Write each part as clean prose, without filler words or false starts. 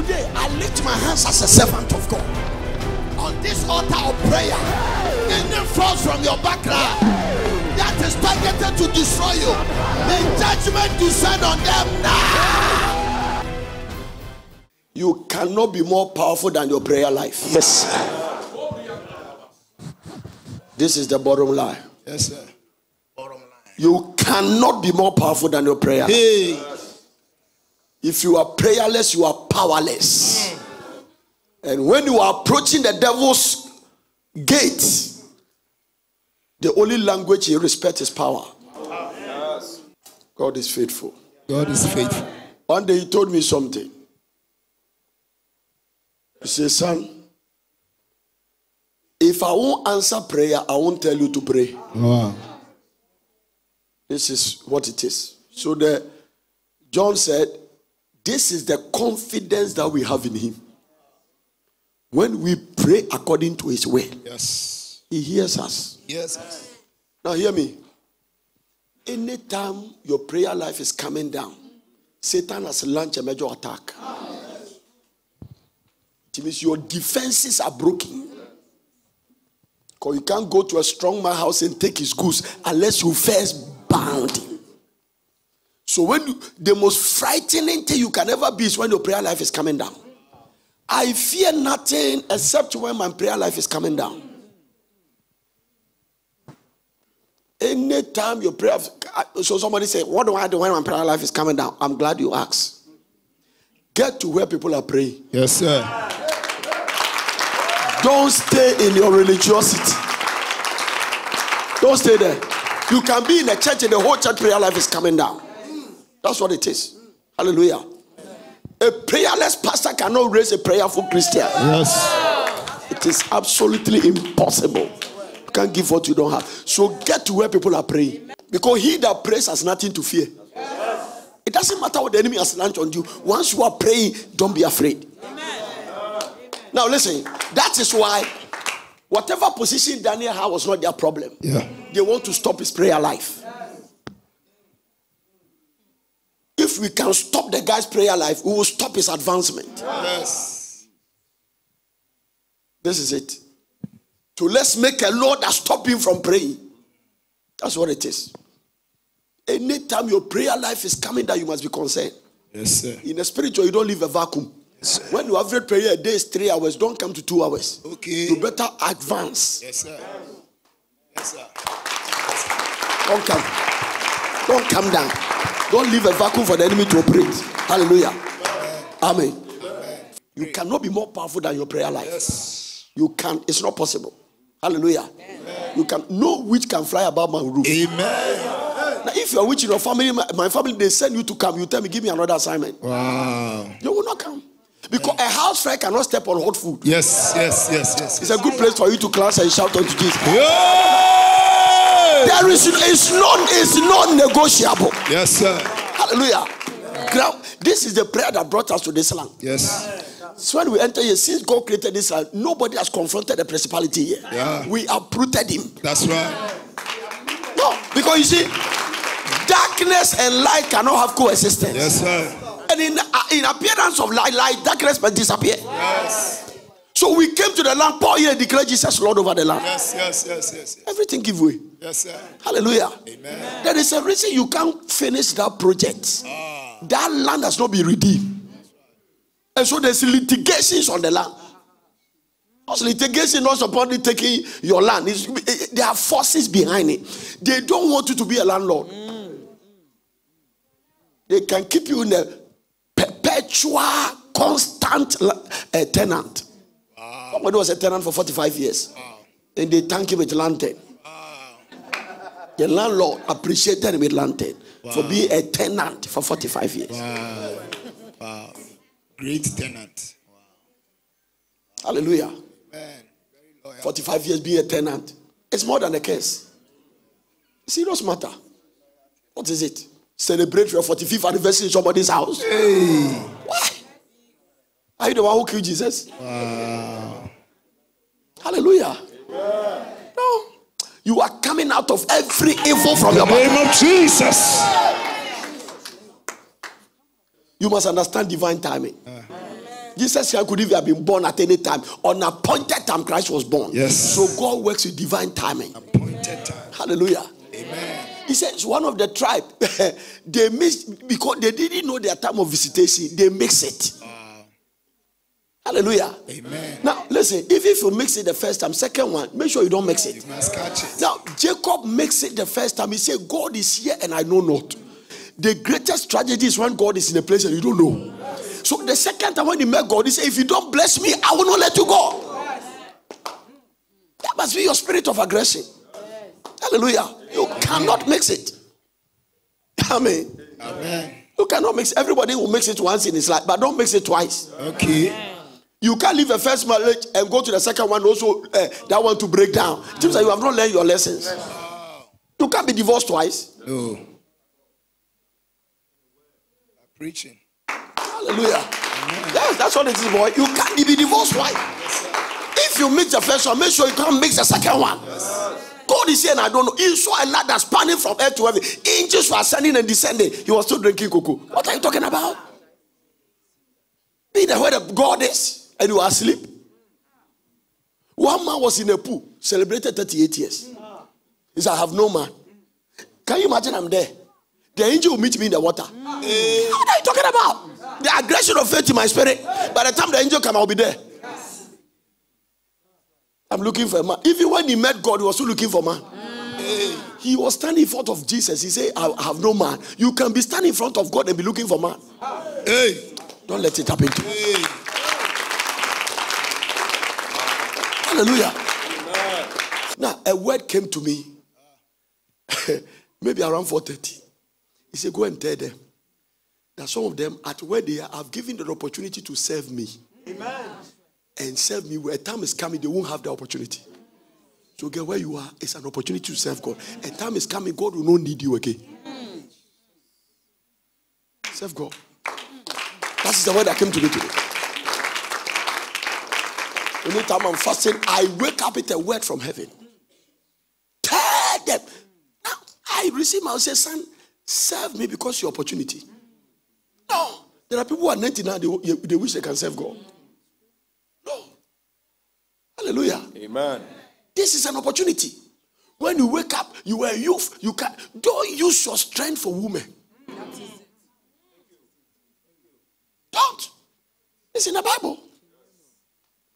Today, I lift my hands as a servant of God. On this altar of prayer, any force from your background that is targeted to destroy you, may judgment descend on them now. You cannot be more powerful than your prayer life. Yes. This is the bottom line. Yes, sir. Bottom line. You cannot be more powerful than your prayer. Hey. If you are prayerless, you are powerless. And when you are approaching the devil's gate, the only language he respects is power. Yes. God is faithful. God is faithful. One day he told me something. He said, son, if I won't answer prayer, I won't tell you to pray. Wow. This is what it is. So John said, this is the confidence that we have in him. When we pray according to his will, yes, he hears us. Yes. Now hear me. Anytime your prayer life is coming down, Satan has launched a major attack. It means your defenses are broken. Because you can't go to a strong man house and take his goods unless you first bound him. So the most frightening thing you can ever be is when your prayer life is coming down. I fear nothing except when my prayer life is coming down. Anytime your prayer, so somebody say, what do I do when my prayer life is coming down? I'm glad you asked. Get to where people are praying. Yes, sir. Don't stay in your religiosity. Don't stay there. You can be in a church and the whole church prayer life is coming down. That's what it is. Hallelujah. A prayerless pastor cannot raise a prayerful Christian. Yes. It is absolutely impossible. You can't give what you don't have. So get to where people are praying. Because he that prays has nothing to fear. It doesn't matter what the enemy has launched on you. Once you are praying, don't be afraid. Now listen, that is why whatever position Daniel had was not their problem. Yeah. They want to stop his prayer life. If we can stop the guy's prayer life, we will stop his advancement. Yes. This is it. So let's make a law that stops him from praying. That's what it is. Anytime your prayer life is coming down, you must be concerned. Yes, sir. In the spiritual, you don't leave a vacuum. Yes, when you average prayer a day is 3 hours, don't come to 2 hours. Okay. You better advance. Yes, sir. Yes, sir. Don't come down. Don't leave a vacuum for the enemy to operate. Hallelujah. Amen. You cannot be more powerful than your prayer life. Yes. You can't. It's not possible. Hallelujah. Amen. You can. No witch can fly above my roof. Amen. Now, if you're a witch in your family, my family, they send you to come. You tell me, give me another assignment. Wow. They will not come. Because a house fire cannot step on hot food. Yes. It's a good place for you to class and shout unto Jesus. Yeah. There is it's non-negotiable. Yes, sir. Hallelujah. This is the prayer that brought us to this land. Yes. So when we enter here, since God created this land, nobody has confronted the principality here. Yeah. We uprooted him. That's right. No, because you see, darkness and light cannot have coexistence. Yes, sir. And in appearance of light, darkness must disappear. Yes. So we came to the land, Paul here declared Jesus Lord over the land. Yes. Everything give way. Yes, sir. Hallelujah. Amen. There is a reason you can't finish that project. That land has not been redeemed. And so there's litigations on the land. Because litigation not supporting taking your land. There are forces behind it. They don't want you to be a landlord. They can keep you in a perpetual, constant tenant. Somebody was a tenant for 45 years. And they thank him with lantern. The landlord appreciated him with lantern for being a tenant for 45 years. Wow. Great tenant. Wow. Hallelujah. Man. 45 years being a tenant. It's more than a curse. Serious matter. What is it? Celebrate your 45th anniversary in somebody's house. Hey. Why? Are you the one who killed Jesus? Wow. Hallelujah. Yeah. No. You are coming out of every evil from your name body. of Jesus. You must understand divine timing. Jesus could even have been born at any time. On appointed time, Christ was born. Yes. So God works with divine timing. Appointed time. Hallelujah. Amen. He says one of the tribe, they missed because they didn't know their time of visitation. They mix it. Hallelujah. Amen. Now, listen, if you mix it the first time, second one, make sure you don't mix it. You must catch it. Now, Jacob mixed it the first time. He said, God is here and I know not. The greatest tragedy is when God is in a place and you don't know. So the second time when he met God, he said, if you don't bless me, I will not let you go. That must be your spirit of aggression. Hallelujah. You cannot mix it. Amen. Amen. You cannot mix. Everybody will mix it once in his life, but don't mix it twice. Okay. You can't leave a first marriage and go to the second one also that one to break down. It seems like you have not learned your lessons. You can't be divorced twice. No. Preaching. Hallelujah. Yes, that's what it is, boy. You can't be divorced twice. If you mix the first one, make sure you can't mix the second one. God is saying, I don't know. He saw a ladder spanning from earth to heaven. Angels were ascending and descending. He was still drinking cocoa. What are you talking about? Be the where the God is, and you are asleep. One man was in a pool, celebrated 38 years. He said, I have no man. Can you imagine I'm there? The angel will meet me in the water. What are you talking about? The aggression of faith in my spirit. By the time the angel comes, I'll be there. I'm looking for a man. Even when he met God, he was still looking for a man. He was standing in front of Jesus. He said, I have no man. You can be standing in front of God and be looking for a man. Hey. Don't let it happen to you. Hallelujah. Now, a word came to me. Maybe around 4:30. He said, go and tell them that some of them at where they are have given the opportunity to serve me. Amen. And serve me where time is coming, they won't have the opportunity. So get where you are, it's an opportunity to serve God. And time is coming, God will not need you again. Serve God. That is the word that came to me today. Anytime I'm fasting, I wake up with a word from heaven. Tell them. Now, I receive my say, son, serve me because your opportunity. No. There are people who are 99, they wish they can serve God. No. Hallelujah. Amen. This is an opportunity. When you wake up, you are a youth. You can don't use your strength for women. Don't. It's in the Bible.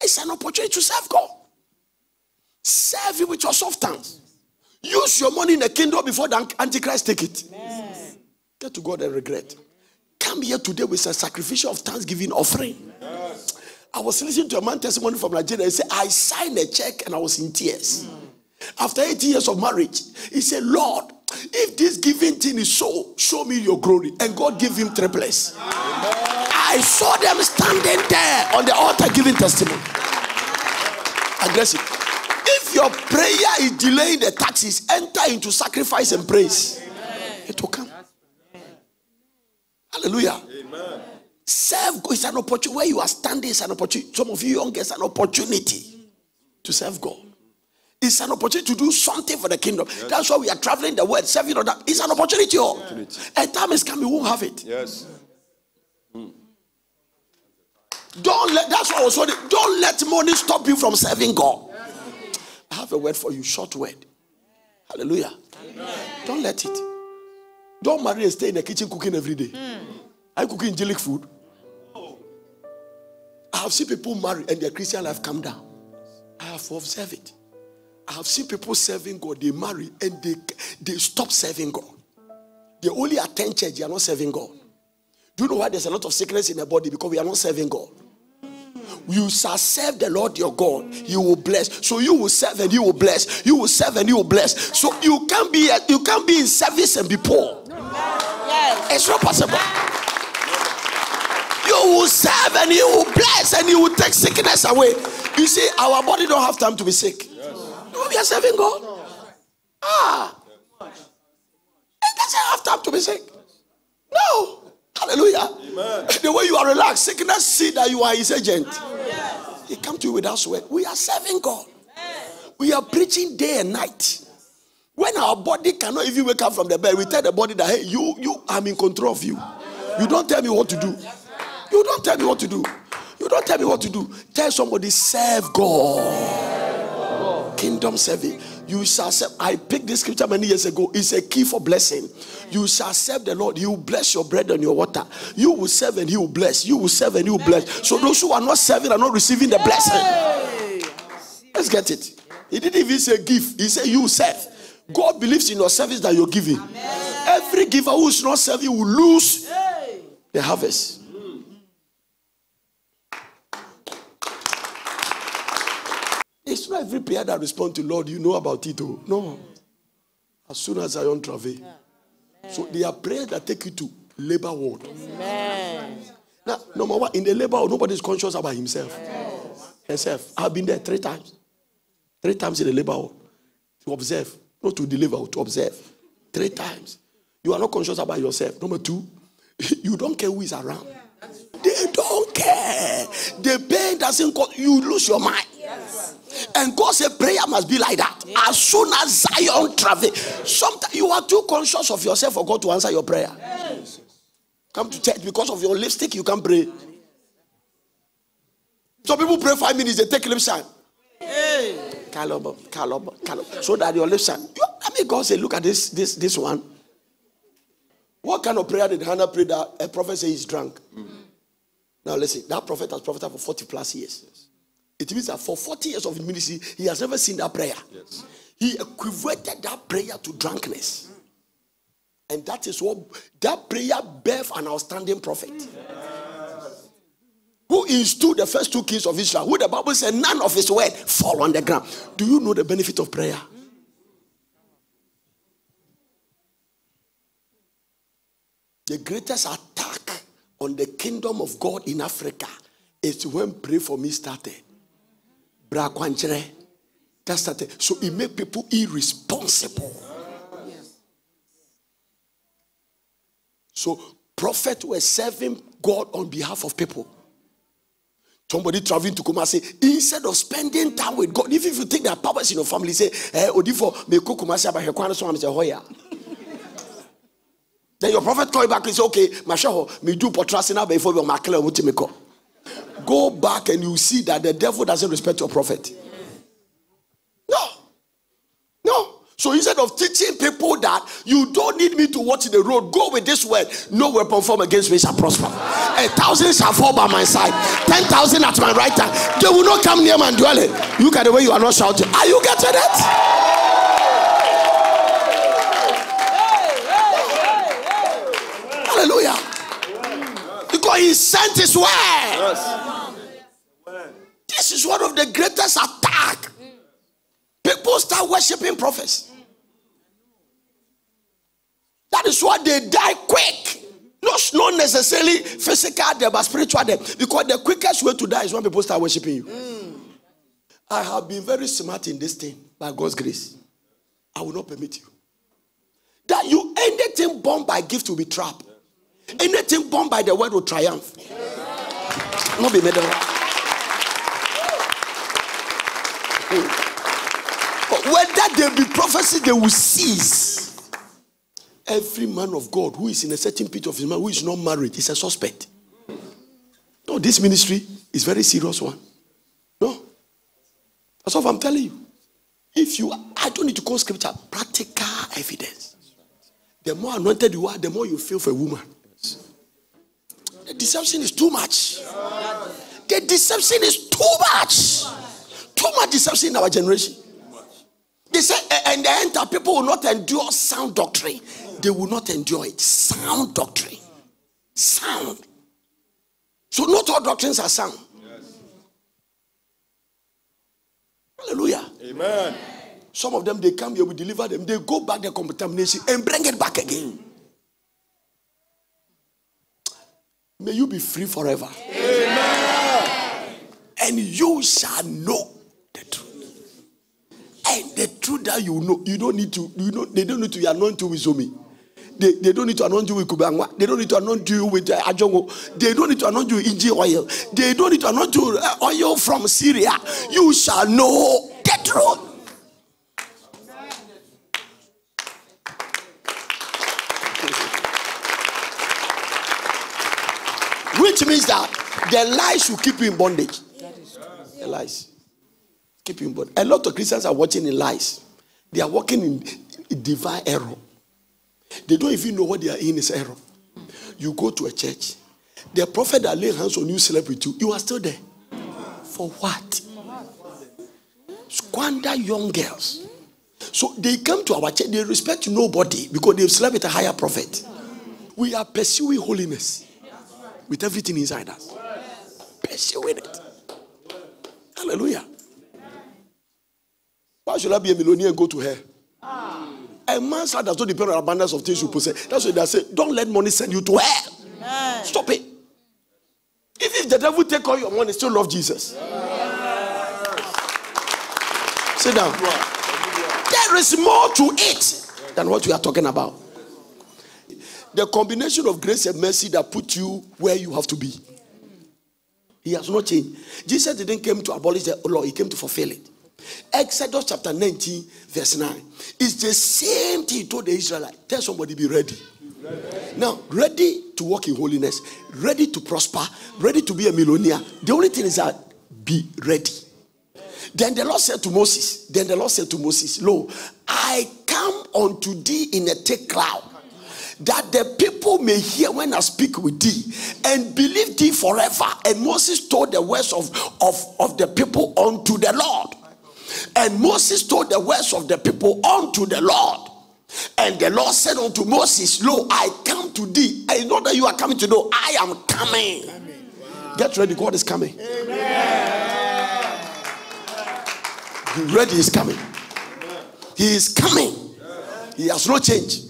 It's an opportunity to serve God. Serve Him with your soft hands. Use your money in the kingdom before the Antichrist take it. Yes. Get to God and regret. Come here today with a sacrificial of thanksgiving offering. Yes. I was listening to a man testimony from Nigeria. He said, I signed a check and I was in tears. After 8 years of marriage, he said, Lord, if this giving thing is so, show me your glory. And God gave him triplets. I saw them standing there on the altar giving testimony. Aggressive. If your prayer is delaying the taxes, enter into sacrifice and praise. It will come. Hallelujah. Amen. Serve God is an opportunity. Where you are standing is an opportunity. Some of you young girls, an opportunity to serve God. It's an opportunity to do something for the kingdom. Yes. That's why we are traveling the world, serving other. It's an opportunity. A time is coming, we won't have it. Yes. Don't let. That's what I was saying. Don't let money stop you from serving God. I have a word for you. Short word. Hallelujah. Amen. Don't let it. Don't marry and stay in the kitchen cooking every day. Are you cooking angelic food? I have seen people marry and their Christian life come down. I have observed it. I have seen people serving God. They marry and they stop serving God. They only attend church. They are not serving God. Do you know why there's a lot of sickness in the body? Because we are not serving God. You shall serve the Lord your God. He will bless. So you will serve and He will bless. You will serve and He will bless. So you can't be in service and be poor. Yes. It's not possible. You will serve and He will bless and He will take sickness away. You see, our body don't have time to be sick. Yes. We are serving God. It doesn't have time to be sick. No. Hallelujah. Amen. The way you are relaxed, sickness see that you are His agent. He come to you without sweat. We are serving God. We are preaching day and night. When our body cannot even wake up from the bed, we tell the body that, hey, you, I'm in control of you. You don't tell me what to do. You don't tell me what to do. You don't tell me what to do. Tell somebody, serve God. Kingdom serving. You shall serve. I picked this scripture many years ago. It's a key for blessing. You shall serve the Lord. He will bless your bread and your water. You will serve and he will bless. You will serve and he will bless. So those who are not serving are not receiving the blessing. Let's get it. He didn't even say give. He said you serve. God believes in your service that you're giving. Every giver who is not serving will lose the harvest. It's not every prayer that responds to Lord, you know about it. Oh. No. As soon as Zion travel. So there are prayers that take you to labor ward. Now, number one, in the labor ward, nobody is conscious about himself. Herself. I've been there 3 times. 3 times in the labor ward. To observe. Not to deliver, to observe. 3 times. You are not conscious about yourself. Number 2, you don't care who is around. They don't care. The pain doesn't cause you lose your mind. And God said prayer must be like that. As soon as Zion travel, sometimes you are too conscious of yourself for God to answer your prayer. Come to church because of your lipstick, you can't pray. Some people pray 5 minutes, they take lip shine. Caliber. So that your lip shine. I mean, God said, look at this one. What kind of prayer did Hannah pray that a prophet says he's drunk? Now listen, that prophet has prophesied for 40 plus years. It means that for 40 years of ministry, he has never seen that prayer. Yes. He equated that prayer to drunkenness. And that is what that prayer birthed an outstanding prophet. Yes. Who instilled the first 2 kings of Israel, who the Bible said none of his word fall on the ground. Do you know the benefit of prayer? The greatest attack on the kingdom of God in Africa is when Pray For Me started. That started. So it made people irresponsible. So prophets were serving God on behalf of people. Somebody traveling to Kumasi, instead of spending time with God, if you think there are powers in your family, say, Odifo, me cook Kumasi about Hekwana, so I'm say, Hoya. Then your prophet call you back and say, okay, Mashaho, me do potrasina before your makle mutimiko. Go back and you see that the devil doesn't respect your prophet. No. So instead of teaching people that you don't need me to watch the road, go with this word. No weapon formed against me shall prosper. 1,000 shall fall by my side. 10,000 at my right hand. They will not come near my dwelling. Look at the way you are not shouting. Are you getting it? Hallelujah. Because he sent his word. Yes. This is one of the greatest attacks. People start worshiping prophets. That is why they die quick. Not necessarily physical death, but spiritual death. Because the quickest way to die is when people start worshiping you. I have been very smart in this thing by God's grace. I will not permit you. That you, anything born by gift will be trapped. Anything born by the word will triumph. Not be made up. Whether there be prophecy, they will cease. Every man of God who is in a certain pit of his mind, who is not married, is a suspect. No, this ministry is very serious one. No. That's what I'm telling you. I don't need to call scripture, practical evidence. The more anointed you are, the more you feel for a woman. The deception is too much. The deception is too much. Too much deception in our generation. They say, and the end time, people will not endure sound doctrine. They will not endure it. Sound doctrine. Sound. So not all doctrines are sound. Yes. Hallelujah. Amen. Some of them, they come here, we deliver them. They go back their contamination and bring it back again. May you be free forever. Amen. And you shall know the truth. And the truth that you know, they don't need to anoint you with zomi. They don't need to anoint you with kubangwa. They don't need to anoint you with ajongo. They don't need to anoint you with inji oil. They don't need to anoint you with oil from Syria. You shall know the truth. Which means that The lies will keep you in bondage. The lies keep you in bondage. A lot of Christians are watching in lies. They are walking in divine error. They don't even know what they are in is error. You go to a church, the prophet that laid hands on you slept with you. You are still there. For what? Squander young girls. So they come to our church, they respect nobody because they've slept with a higher prophet. We are pursuing holiness with everything inside us. Pursuing it. Hallelujah. Why should I be a millionaire and go to hell? A man's heart does not depend on abundance of things you possess. That's why they say, don't let money send you to hell. Stop it. If the devil take all your money, still love Jesus. Sit down. There is more to it than what we are talking about. The combination of grace and mercy that put you where you have to be. He has not changed. Jesus didn't come to abolish the law, he came to fulfill it. Exodus chapter 19 verse 9. It's the same thing he told the Israelites. Tell somebody, be ready. Now, ready to walk in holiness, ready to prosper, ready to be a millionaire. The only thing is that be ready. Then the Lord said to Moses, Lo, I come unto thee in a thick cloud, that the people may hear when I speak with thee, and believe thee forever. And Moses told the words of the people unto the Lord. And Moses told the words of the people unto the Lord. And the Lord said unto Moses, Lo, I come to thee. I know that you are coming to know I am coming. Wow. Get ready, God is coming. Amen. Be ready, he's coming. He is coming. He has no change.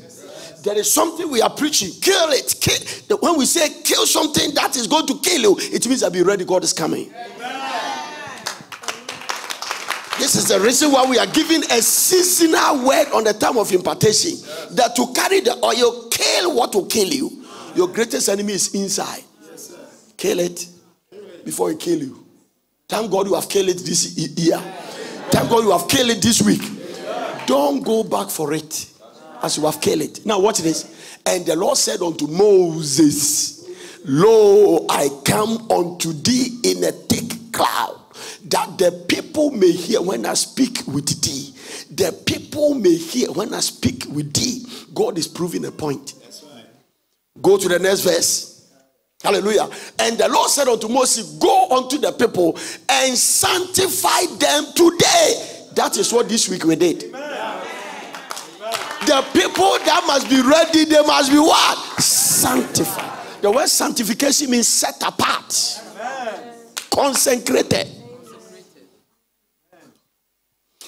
There is something we are preaching. Kill it. When we say kill something that is going to kill you, it means that be ready, God is coming. This is the reason why we are giving a seasonal word on the time of impartation. Yes. That to carry the oil, kill what will kill you. Yes. Your greatest enemy is inside. Yes, kill it before it kill you. Thank God you have killed it this year. Thank God you have killed it this week. Don't go back for it as you have killed it. Now watch this. And the Lord said unto Moses, Lo, I come unto thee in a thick cloud, that the people may hear when I speak with thee. The people may hear when I speak with thee. God is proving a point. Right. Go to the next verse. Hallelujah. And the Lord said unto Moses, Go unto the people and sanctify them today. That is what this week we did. Amen. The people that must be ready, they must be what? Sanctified. The word sanctification means set apart. Amen. Consecrated.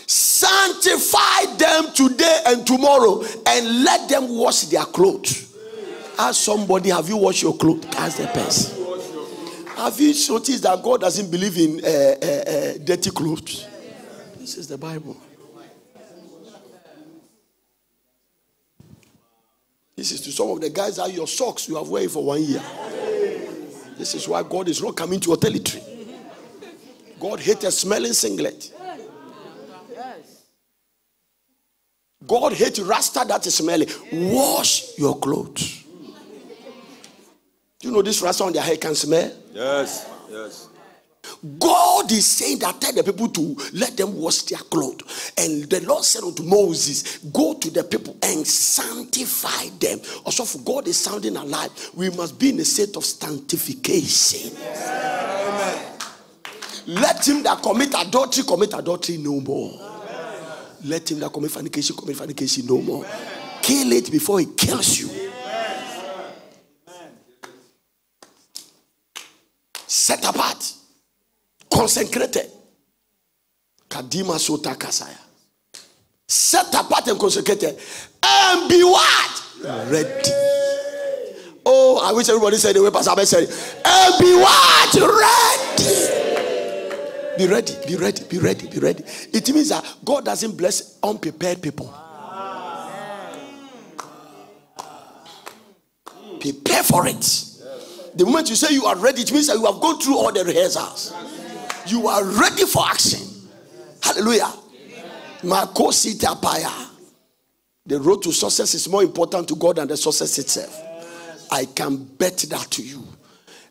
Sanctify them today and tomorrow, and let them wash their clothes. Ask somebody, have you washed your clothes? Ask the person. Have you noticed that God doesn't believe in dirty clothes? This is the Bible. This is to some of the guys that your socks you have wear for 1 year. This is why God is not coming to your territory. God hates a smelling singlet. God hates rasta that is smelly. Wash your clothes. Do you know this rasta on their hair can smell? Yes, yes. God is saying that tell the people to let them wash their clothes. And the Lord said unto Moses, Go to the people and sanctify them. Also, for God is sounding alive. We must be in a state of sanctification. Amen. Let him that commit adultery no more. Let him that commit fornication no more. Kill it before it kills you. Set apart. Consecrated. Kadima Sota Kasaya. Set apart and consecrated. And be what? Ready. Oh, I wish everybody said the way Pastor Abel said it. And be what? Ready. Be ready, be ready, be ready, be ready. It means that God doesn't bless unprepared people. Prepare for it. The moment you say you are ready, it means that you have gone through all the rehearsals. You are ready for action. Hallelujah. The road to success is more important to God than the success itself. I can bet that to you.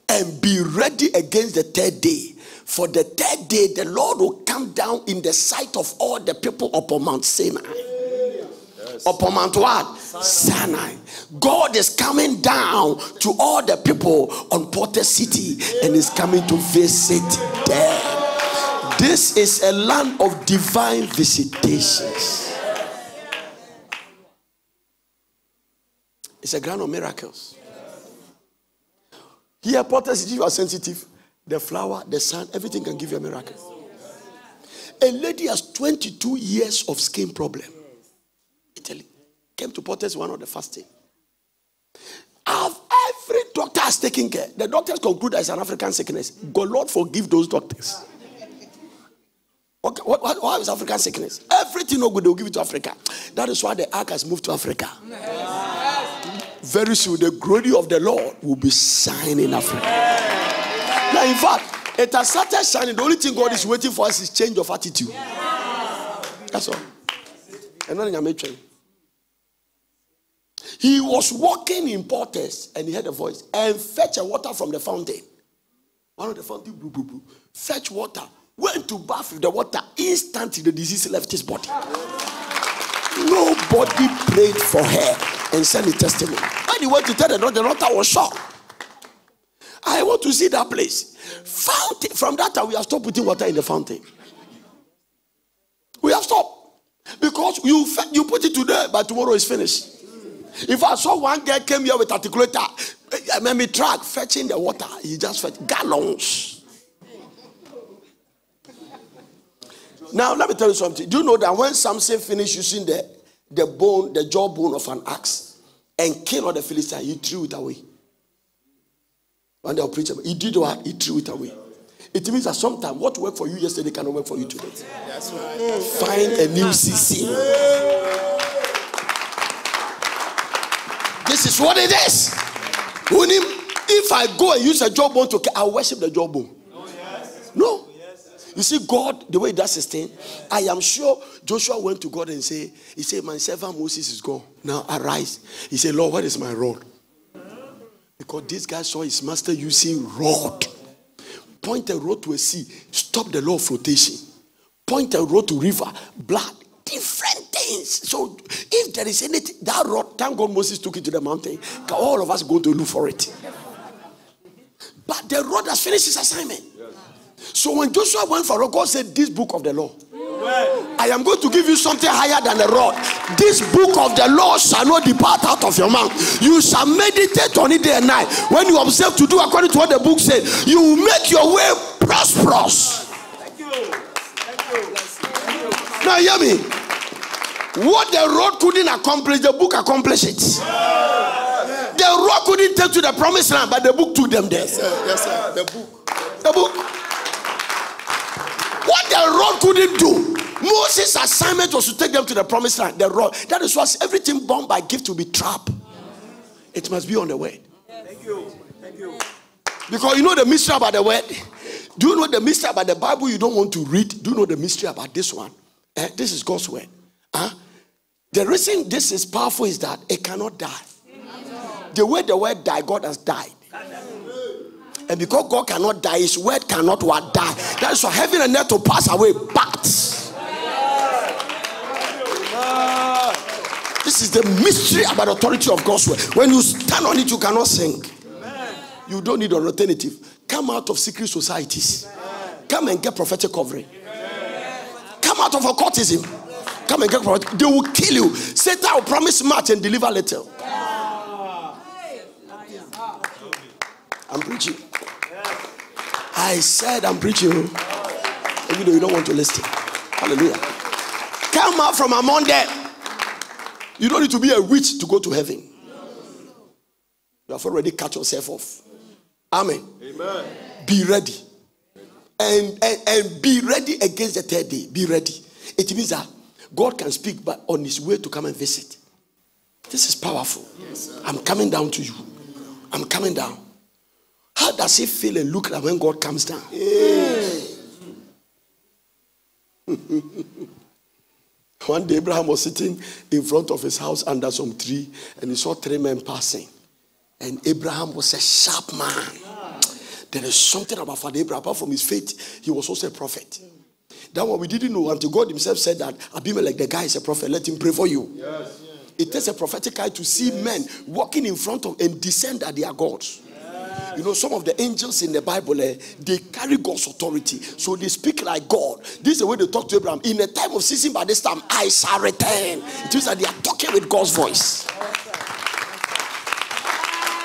and be ready against the third day. For the third day, the Lord will come down in the sight of all the people upon Mount Sinai. Yes. Upon Mount what? Sinai. God is coming down to all the people on Porter City and is coming to visit them. This is a land of divine visitations. It's a ground of miracles. Here, Porter City, you are sensitive. The flower, the sun, everything can give you a miracle. A lady has 22 years of skin problem. Italy. Came to Porter's one of the fasting. Every doctor has taken care. The doctors conclude that it's an African sickness. God, Lord, forgive those doctors. Okay, what is African sickness? Everything no good, they will give it to Africa. That is why the ark has moved to Africa. Very soon, the glory of the Lord will be shining in Africa. Now, in fact, it has started shining. The only thing God is waiting for us is change of attitude. That's all. And nothing I'm making. He was walking in Porters and he heard a voice and fetch a water from the fountain. One of the fountain, boo, boo, boo. Fetch water. Went to bath with the water. Instantly, the disease left his body. Nobody prayed for her and sent a testimony. When he went to tell the doctor was shocked. I want to see that place. Fountain. From that time, we have stopped putting water in the fountain. We have stopped. Because you put it today, but tomorrow is finished. If I saw one guy came here with articulator, me truck fetching the water, he just fetched gallons. Now, let me tell you something. Do you know that when Samson finished using the jawbone of an axe and killed all the Philistines, he threw it away? One day I'll preach about it. He did what? He threw it away. It means that sometimes what worked for you yesterday cannot work for you today. That's right. Find a new CC. This is what it is. If I go and use a jawbone to kill, I'll worship the jawbone. No. You see, God, the way he does his thing, I am sure Joshua went to God and he said, my servant Moses is gone. Now arise. He said, Lord, what is my rod? Because this guy saw his master using rod. Point a rod to a sea. Stop the law of flotation. Point a rod to river. Blood. Different things. So if there is anything, that rod, thank God Moses took it to the mountain. All of us go to look for it. But the rod has finished his assignment. So when Joshua went for rod, God said, this book of the law, I am going to give you something higher than a rod. This book of the law shall not depart out of your mouth. You shall meditate on it day and night. When you observe to do according to what the book said, you will make your way prosperous. Thank you. Thank you. Now hear me. What the rod couldn't accomplish, the book accomplished it. The rod couldn't take to the promised land, but the book took them there. Yes, sir. Yes, sir. The book. What the rod couldn't do, Moses' assignment was to take them to the promised land. The rod. That is why everything born by gift will be trapped. It must be on the word. Thank you. Thank you. Because you know the mystery about the word. Do you know the mystery about the Bible you don't want to read? Do you know the mystery about this one? This is God's word. The reason this is powerful is that it cannot die. The way the word died, God has died. And because God cannot die, his word cannot what die. That is why heaven and earth will pass away, but this is the mystery about the authority of God's word. When you stand on it, you cannot sink. You don't need an alternative. Come out of secret societies. Come and get prophetic covering. Come out of occultism. Come and get prophetic. They will kill you. Satan will promise much and deliver little. I'm preaching. I said I'm preaching. Even though you don't want to listen. Hallelujah. Come out from among them. You don't need to be a witch to go to heaven. You have already cut yourself off. Amen. Amen. Be ready. And be ready against the third day. Be ready. It means that God can speak, but on his way to come and visit. This is powerful. Yes, I'm coming down to you. I'm coming down. How does it feel and look like when God comes down? One day Abraham was sitting in front of his house under some tree and he saw 3 men passing. And Abraham was a sharp man. There is something about Father Abraham. Apart from his faith, he was also a prophet. That one we didn't know until God himself said that Abimelech, the guy, is a prophet. Let him pray for you. Yes. It takes a prophetic eye to see men walking in front of and discern that they are gods. Yes. You know, some of the angels in the Bible, they carry God's authority. So they speak like God. This is the way they talk to Abraham. In a time of ceasing, by this time, I shall return. It means that they are talking with God's voice.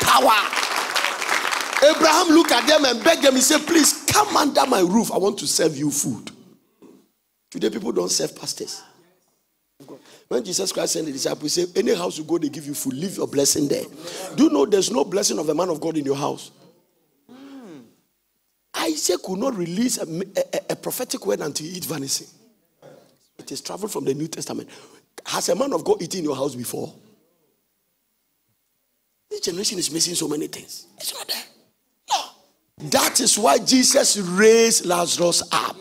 Power. Abraham looked at them and begged them. He said, please come under my roof. I want to serve you food. Today, people don't serve pastors. When Jesus Christ sent the disciples, he said, any house you go, they give you food. Leave your blessing there. Do you know there's no blessing of a man of God in your house? Isaac could not release a prophetic word until he eat venison. It is traveled from the New Testament. Has a man of God eaten in your house before? This generation is missing so many things. It's not there. No. That is why Jesus raised Lazarus up.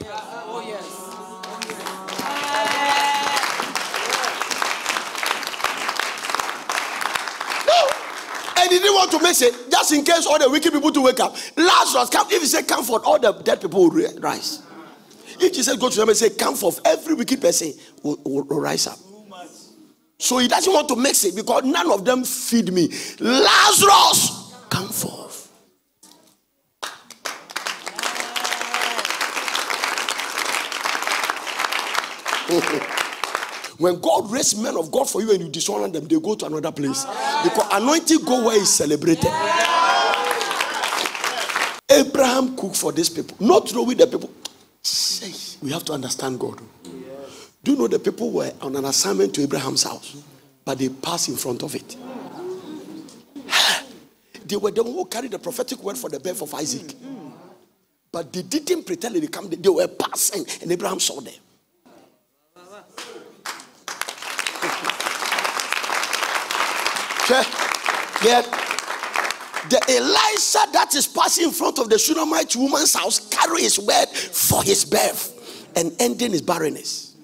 And he didn't want to make it, just in case all the wicked people to wake up. Lazarus, come. If he said come forth, all the dead people will rise. If Jesus go to them and say come forth, every wicked person will rise up. So he doesn't want to mix it because none of them feed me. Lazarus, come forth. When God raised men of God for you and you dishonor them, they go to another place. Because anointing go where it's celebrated. Abraham cooked for these people. Not throwing the people. Say, we have to understand God. Do you know the people were on an assignment to Abraham's house, but they passed in front of it? They were the one who carried the prophetic word for the birth of Isaac. But they didn't pretend they come. They were passing, and Abraham saw them. Yeah. The Elisha that is passing in front of the Shunammite woman's house carry his word for his birth and ending his barrenness.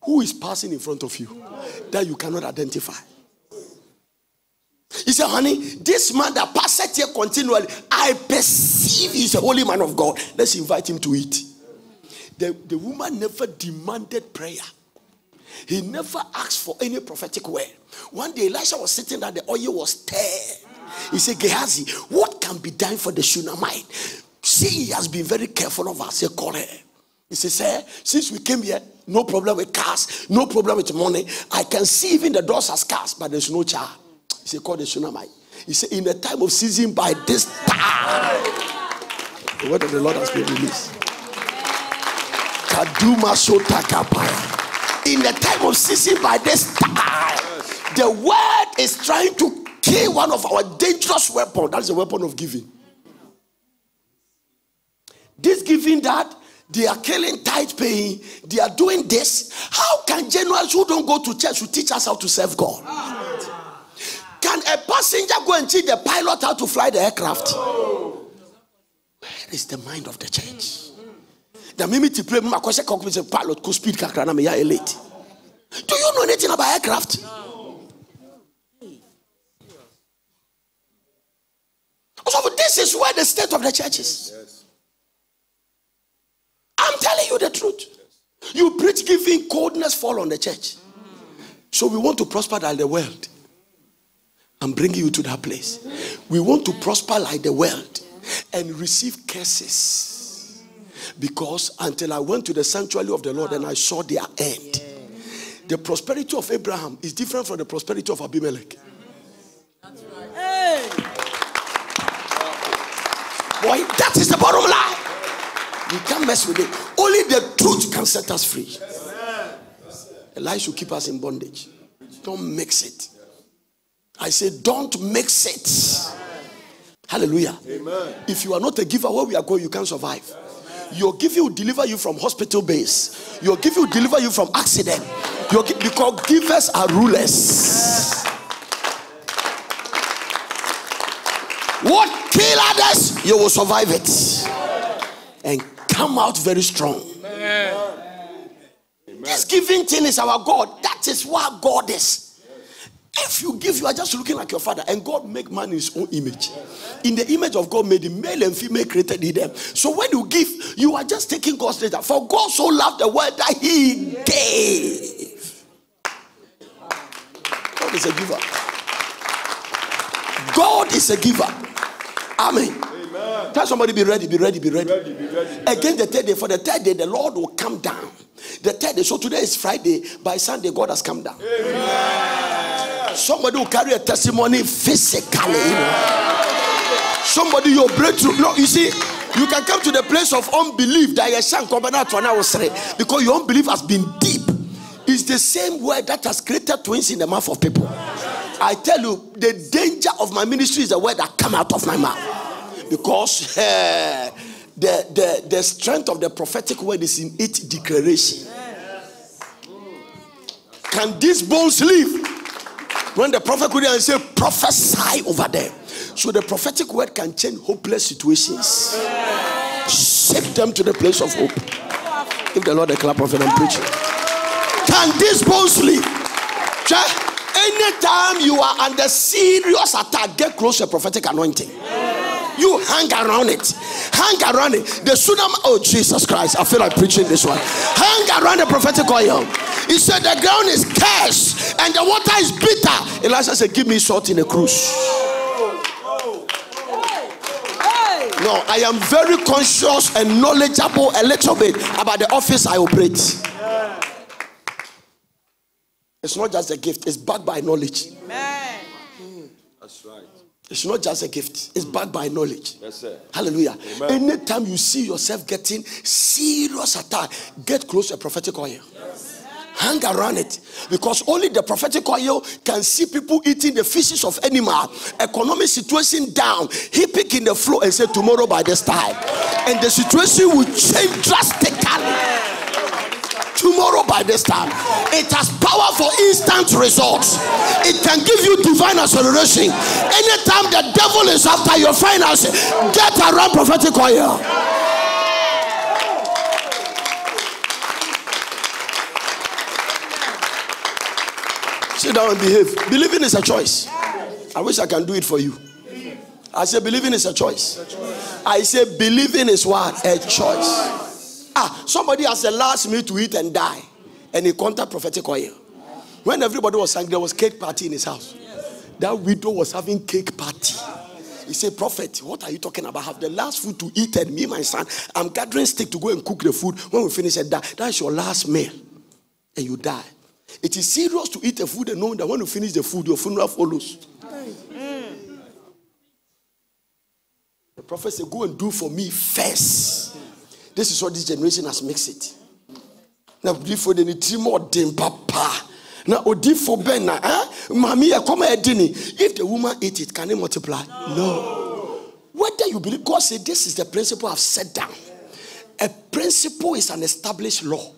Who is passing in front of you that you cannot identify? He said, honey, this man that passeth here continually, I perceive he's a holy man of God. Let's invite him to eat. The woman never demanded prayer. He never asked for any prophetic word. One day Elisha was sitting there, the oil was stirred. He said, Gehazi, what can be done for the Shunammite? See, he has been very careful of us. He said, call her. He said, sir, since we came here, no problem with cars, no problem with money. I can see even the doors are scarce, but there's no child. He said, call the Shunammite. He said, in the time of season, by this time, the word of the Lord has been released. Kaduma Sotakapaya. In the time of season, by this time, the word is trying to kill one of our dangerous weapons. That's the weapon of giving. This giving that they are killing, tithe paying, they are doing this. How can generals who don't go to church who teach us how to serve God? Can a passenger go and teach the pilot how to fly the aircraft? Where is the mind of the church? The minute you play my question, pilot could speed kakra na me ya elite. Do you know anything about aircraft? So this is where the state of the church is. I'm telling you the truth. You preach giving, coldness fall on the church. So we want to prosper like the world. I'm bringing you to that place. We want to prosper like the world and receive curses. Because until I went to the sanctuary of the Lord and I saw their end. The prosperity of Abraham is different from the prosperity of Abimelech. That's right. Hey. Boy, that is the bottom line. You can't mess with it. Only the truth can set us free. The lies should keep us in bondage. Don't mix it. I say don't mix it. Hallelujah. Amen. If you are not a giver, where we are going, you can't survive. Your giving will deliver you from hospital base. Your giving will deliver you from accident. Because givers are rulers. What kill others, you will survive it. And come out very strong. Amen. This giving thing is our God. That is what God is. If you give, you are just looking like your father. And God make man in his own image. In the image of God made him, male and female created in them. So when you give, you are just taking God's nature. For God so loved the world that he gave. God is a giver. God is a giver. Amen. Amen. Tell somebody, be ready, be ready, be ready. Again, the third day, for the third day, the Lord will come down. The third day, so today is Friday. By Sunday, God has come down. Amen. Somebody will carry a testimony physically. Somebody, your breakthrough. No, you see, you can come to the place of unbelief that because your unbelief has been deep. It's the same word that has created twins in the mouth of people. I tell you, the danger of my ministry is the word that come out of my mouth. Because the strength of the prophetic word is in its declaration. Can these bones live? When the prophet could say, prophesy over them. So the prophetic word can change hopeless situations. Shape them to the place of hope. Give the Lord a clap of it and preach it. Can these bones live? Anytime you are under serious attack, get close to a prophetic anointing. You hang around it. Hang around it. The tsunami. Oh, Jesus Christ. I feel like preaching this one. Hang around the prophetic oil. He said the ground is cursed and the water is bitter. Elijah said, give me salt in a cruise. No, I am very conscious and knowledgeable a little bit about the office I operate. It's not just a gift, it's backed by knowledge. Amen. That's right. It's not just a gift, it's backed by knowledge. Yes, sir. Hallelujah. Amen. Anytime you see yourself getting serious attack, get close to a prophetic oil. Yes. Hang around it, because only the prophetic oil can see people eating the fishes of animal, economic situation down, he pick in the floor and say tomorrow by this time, and the situation will change drastically. Tomorrow by this time, it has power for instant results. It can give you divine acceleration. Anytime the devil is after your finances, get around prophetic oil. Sit down and behave. Believing is a choice. I wish I can do it for you. I say believing is a choice. I say believing is what? A choice. Somebody has the last meal to eat and die, and he contact prophetic oil. When everybody was sang, there was cake party in his house. That widow was having cake party. He said, prophet, what are you talking about? I have the last food to eat, and me, my son, I'm gathering stick to go and cook the food. When we finish and die, that's your last meal, and you die. It is serious to eat the food and knowing that when you finish the food, your funeral follows. The prophet said, go and do for me first. This is what this generation has mixed it. Now, before they need three more dim papa. Now, for Ben, Mammy, if the woman eat it, can it multiply? No. Whether you believe, God said, this is the principle I've set down. A principle is an established law.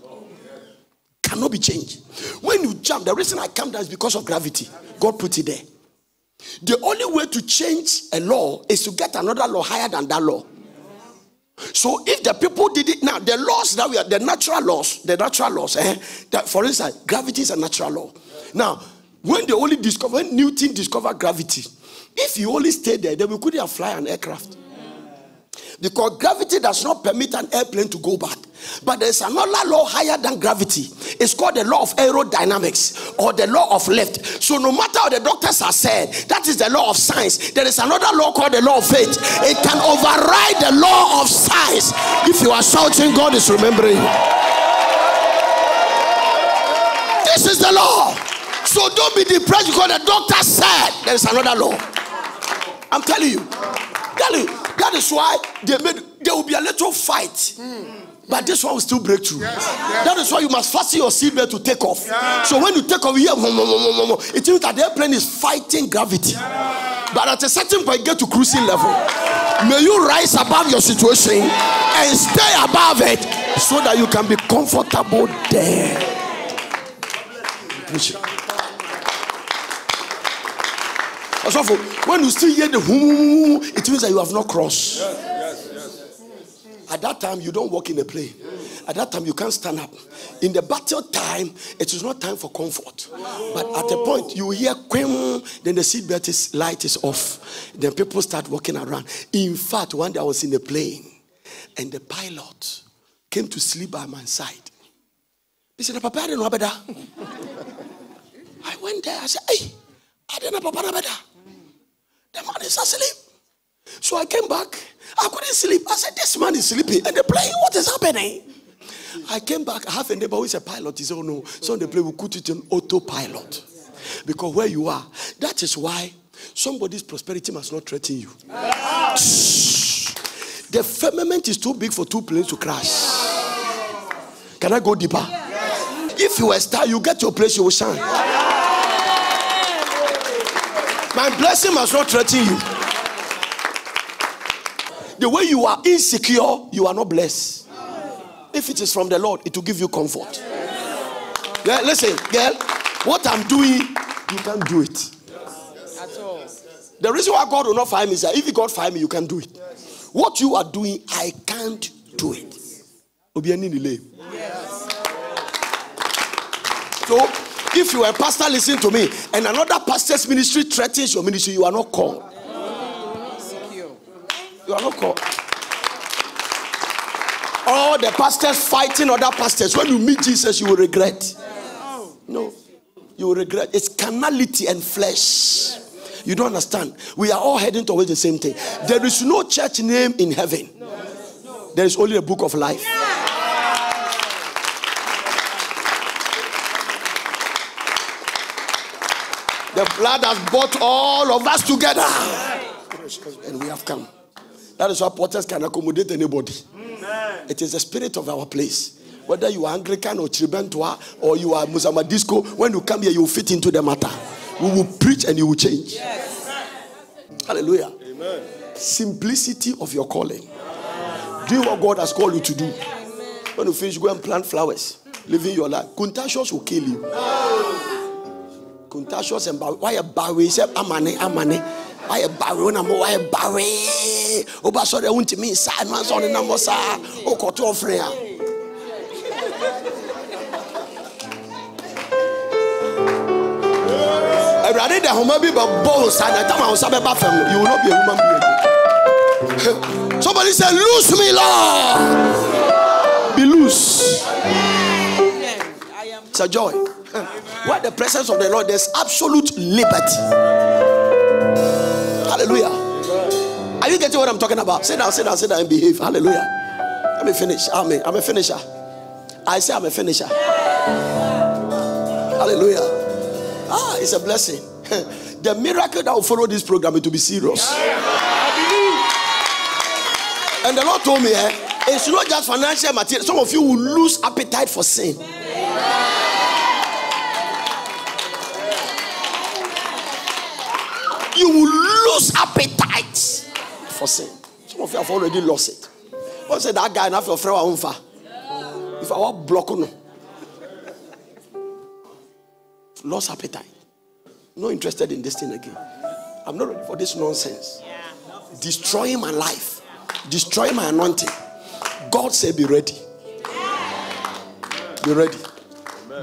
Cannot be changed. When you jump, the reason I come down is because of gravity. God put it there. The only way to change a law is to get another law higher than that law. So if the people did it now, the laws that we are, the natural laws, that, for instance, gravity is a natural law. Now, when Newton discovered gravity, if he only stayed there, then we couldn't have fly an aircraft. Because gravity does not permit an airplane to go back. But there's another law higher than gravity. It's called the law of aerodynamics or the law of lift. So no matter what the doctors have said, that is the law of science. There is another law called the law of faith. It can override the law of science. If you are shouting, God is remembering you. This is the law. So don't be depressed because the doctor said there is another law. I'm telling you. That is why there will be a little fight. But this one will still break through. Yes. That is why you must fasten your seatbelt to take off. Yeah. So when you take off, you hear, it means that the airplane is fighting gravity. Yeah. But at a certain point, get to cruising level. May you rise above your situation and stay above it so that you can be comfortable there. So when you still hear the it means that you have not crossed. At that time, you don't walk in a plane. At that time, you can't stand up. In the battle time, it is not time for comfort. But at a point, you hear quim, then the seatbelt light is off. Then people start walking around. In fact, one day I was in a plane, and the pilot came to sleep by my side. He said, Papa, I don't know better. I went there. I said, hey, I don't know Papa better. The man is asleep. So I came back. I couldn't sleep. I said, this man is sleeping. And the plane, what is happening? I came back. I have a neighbor who is a pilot. He said, oh no. So on the plane, we put it on autopilot. Because where you are, that is why somebody's prosperity must not threaten you. The firmament is too big for two planes to crash. Can I go deeper? If you are a star, you get your place, you will shine. My blessing must not threaten you. The way you are insecure, you are not blessed. If it is from the Lord, it will give you comfort. Yeah, listen, girl, what I'm doing, you can't do it. At all. The reason why God will not fire me is that if God fire me, you can do it. What you are doing, I can't do it. So, if you are a pastor, listen to me, and another pastor's ministry threatens your ministry, you are not called. You are not called. All the pastors fighting other pastors. When you meet Jesus, you will regret. No, you will regret. It's carnality and flesh. You don't understand. We are all heading towards the same thing. There is no church name in heaven. There is only a book of life. The blood has brought all of us together. And we have come. That is why porters can accommodate anybody. It is the spirit of our place. Whether you are Anglican or Tribentoa or you are Musamadisco, when you come here, you will fit into the matter. We will preach and you will change. Yes. Hallelujah. Amen. Simplicity of your calling. Do what God has called you to do. When you finish, go and plant flowers. Living your life. Contagious will kill you. Contagious and why a barry? Say amane. Why a barry? Why a barry? Oba sorry, I want to mean sign man's on the number, sir. Oh, got to offer. I rather the home be but bones and the time I was a bathroom. You will not be a human being. Somebody said, loose me, Lord. Be loose. It's a joy. Where the presence of the Lord, there's absolute liberty. Hallelujah. Are you getting what I'm talking about? Sit down and behave. Hallelujah. Let me finish. Amen. I'm a finisher. I say I'm a finisher. Hallelujah. It's a blessing. The miracle that will follow this program, it will be serious. And the Lord told me, it's not just financial material. Some of you will lose appetite for sin. You will lose appetite for sin. Some of you have already lost it. What said that guy? Enough your friend if I want block no, lost appetite. Not interested in this thing again. I'm not ready for this nonsense. Destroying my life, destroying my anointing. God said, "Be ready. Be ready.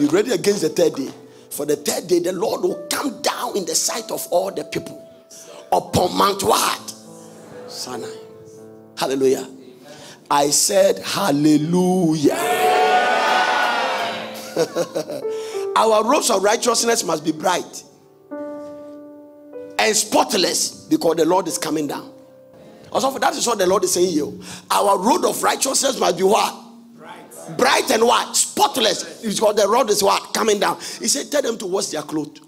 Be ready against the third day. For the third day, the Lord will come down in the sight of all the people upon Mount what? Sinai. Hallelujah. I said hallelujah. Our robes of righteousness must be bright and spotless because the Lord is coming down. Also, that is what the Lord is saying here. Our robe of righteousness must be what? Bright and what? Spotless. Because the Lord is what? Coming down. He said, tell them to wash their clothes.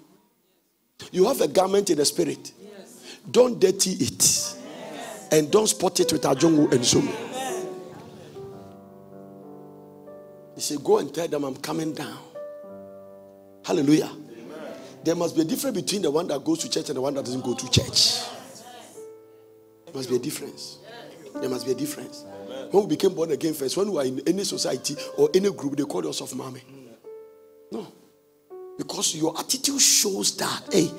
You have a garment in the spirit. Don't dirty it. And don't spot it with ajongu and sumu. He said, go and tell them I'm coming down. Hallelujah. Amen. There must be a difference between the one that goes to church and the one that doesn't go to church. There must be a difference. There must be a difference. Amen. When we became born again first, when we were in any society or any group, they called us of mommy. No. Because your attitude shows that, hey,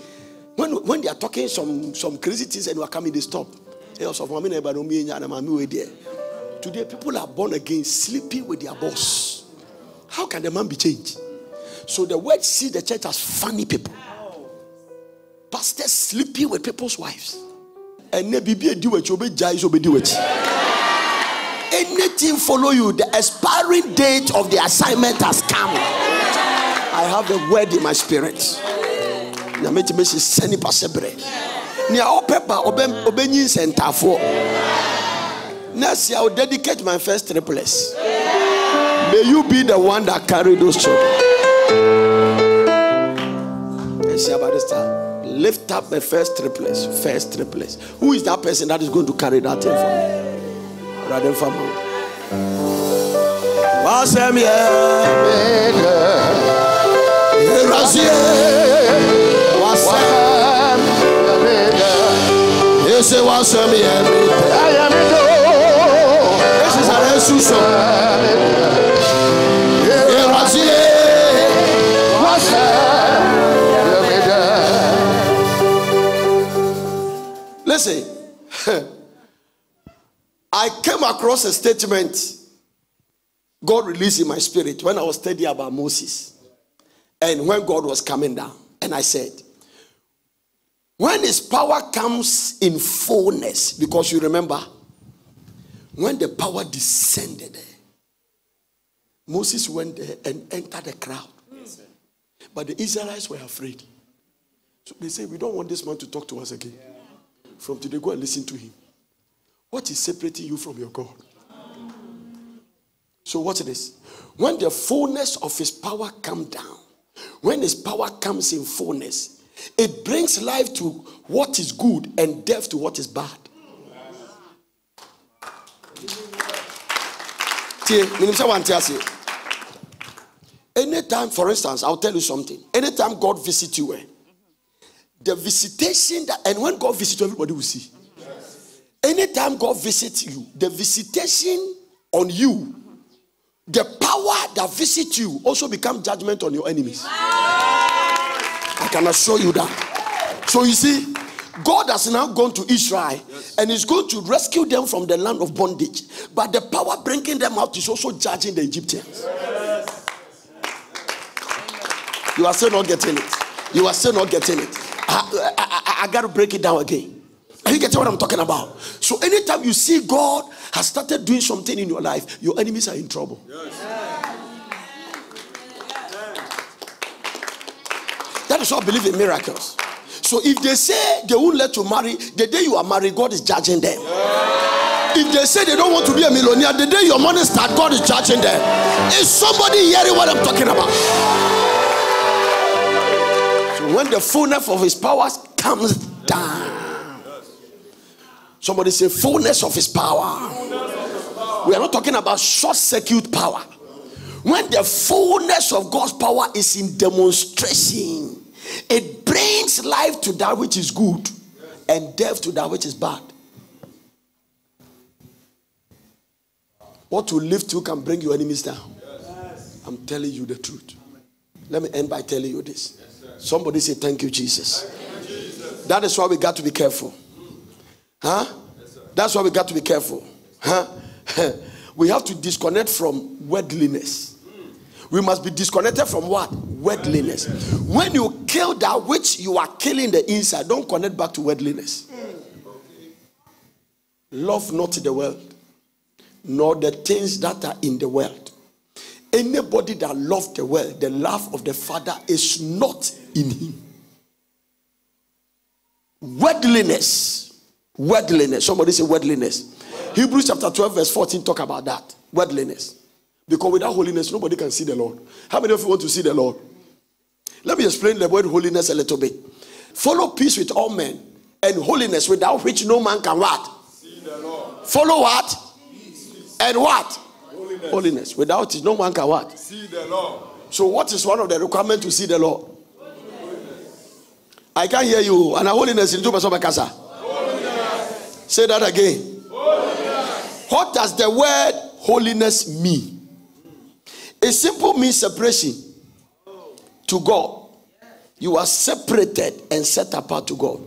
when they are talking some crazy things and you are coming, they stop. Hey, of mommy, never know me and mommy there. Today, people are born again, sleeping with their boss. How can the man be changed? So the word see the church as funny people. Pastors sleeping with people's wives. And anything follow you, the expiring date of the assignment has come. I have the word in my spirit. Next year, I'll dedicate my first triplets. May you be the one that carry those children. Let's see about this time. Lift up the first triplets. First triplets. Who is that person that is going to carry that thing for me? Rather for me. Listen, I came across a statement God released in my spirit when I was studying about Moses and when God was coming down. And I said, when his power comes in fullness, because you remember, when the power descended there, Moses went there and entered the crowd. But the Israelites were afraid. So they said, we don't want this man to talk to us again. From today, go and listen to him. What is separating you from your God? So watch this. When the fullness of his power comes down, when his power comes in fullness, it brings life to what is good and death to what is bad. Anytime, for instance, I'll tell you something. Anytime God visits you, the visitation that, and when God visits you, everybody will see. Anytime God visits you, the visitation on you, the power that visits you also becomes judgment on your enemies. I can assure you that. So you see, God has now gone to Israel and is going to rescue them from the land of bondage. But the power bringing them out is also judging the Egyptians. You are still not getting it. You are still not getting it. I got to break it down again. Are you getting what I'm talking about? So anytime you see God has started doing something in your life, your enemies are in trouble. That is why I believe in miracles. So if they say they won't let you marry, the day you are married, God is judging them. If they say they don't want to be a millionaire, the day your money starts, God is judging them. Is somebody hearing what I'm talking about? So when the fullness of his powers comes down, somebody say fullness of his power. We are not talking about short circuit power. When the fullness of God's power is in demonstration, it brings life to that which is good and death to that which is bad. What will lift you can bring your enemies down. I'm telling you the truth. Let me end by telling you this. Somebody say thank you, Jesus. That is why we got to be careful. Huh? That's why we got to be careful. Huh? We have to disconnect from worldliness. We must be disconnected from what? Worldliness. When you kill that which you are killing the inside, don't connect back to worldliness. Love not the world, nor the things that are in the world. Anybody that loves the world, the love of the Father is not in him. Worldliness. Worldliness. Somebody say worldliness. Hebrews chapter 12 verse 14 talk about that. Worldliness. Because without holiness, nobody can see the Lord. How many of you want to see the Lord? Let me explain the word holiness a little bit. Follow peace with all men and holiness, without which no man can what? See the Lord. Follow what? Peace. And what? Holiness. Holiness. Without it, no man can what? See the Lord. So what is one of the requirements to see the Lord? Holiness. I can't hear you. And holiness in holiness. Say that again. Holiness. What does the word holiness mean? It simply means separation to God. You are separated and set apart to God.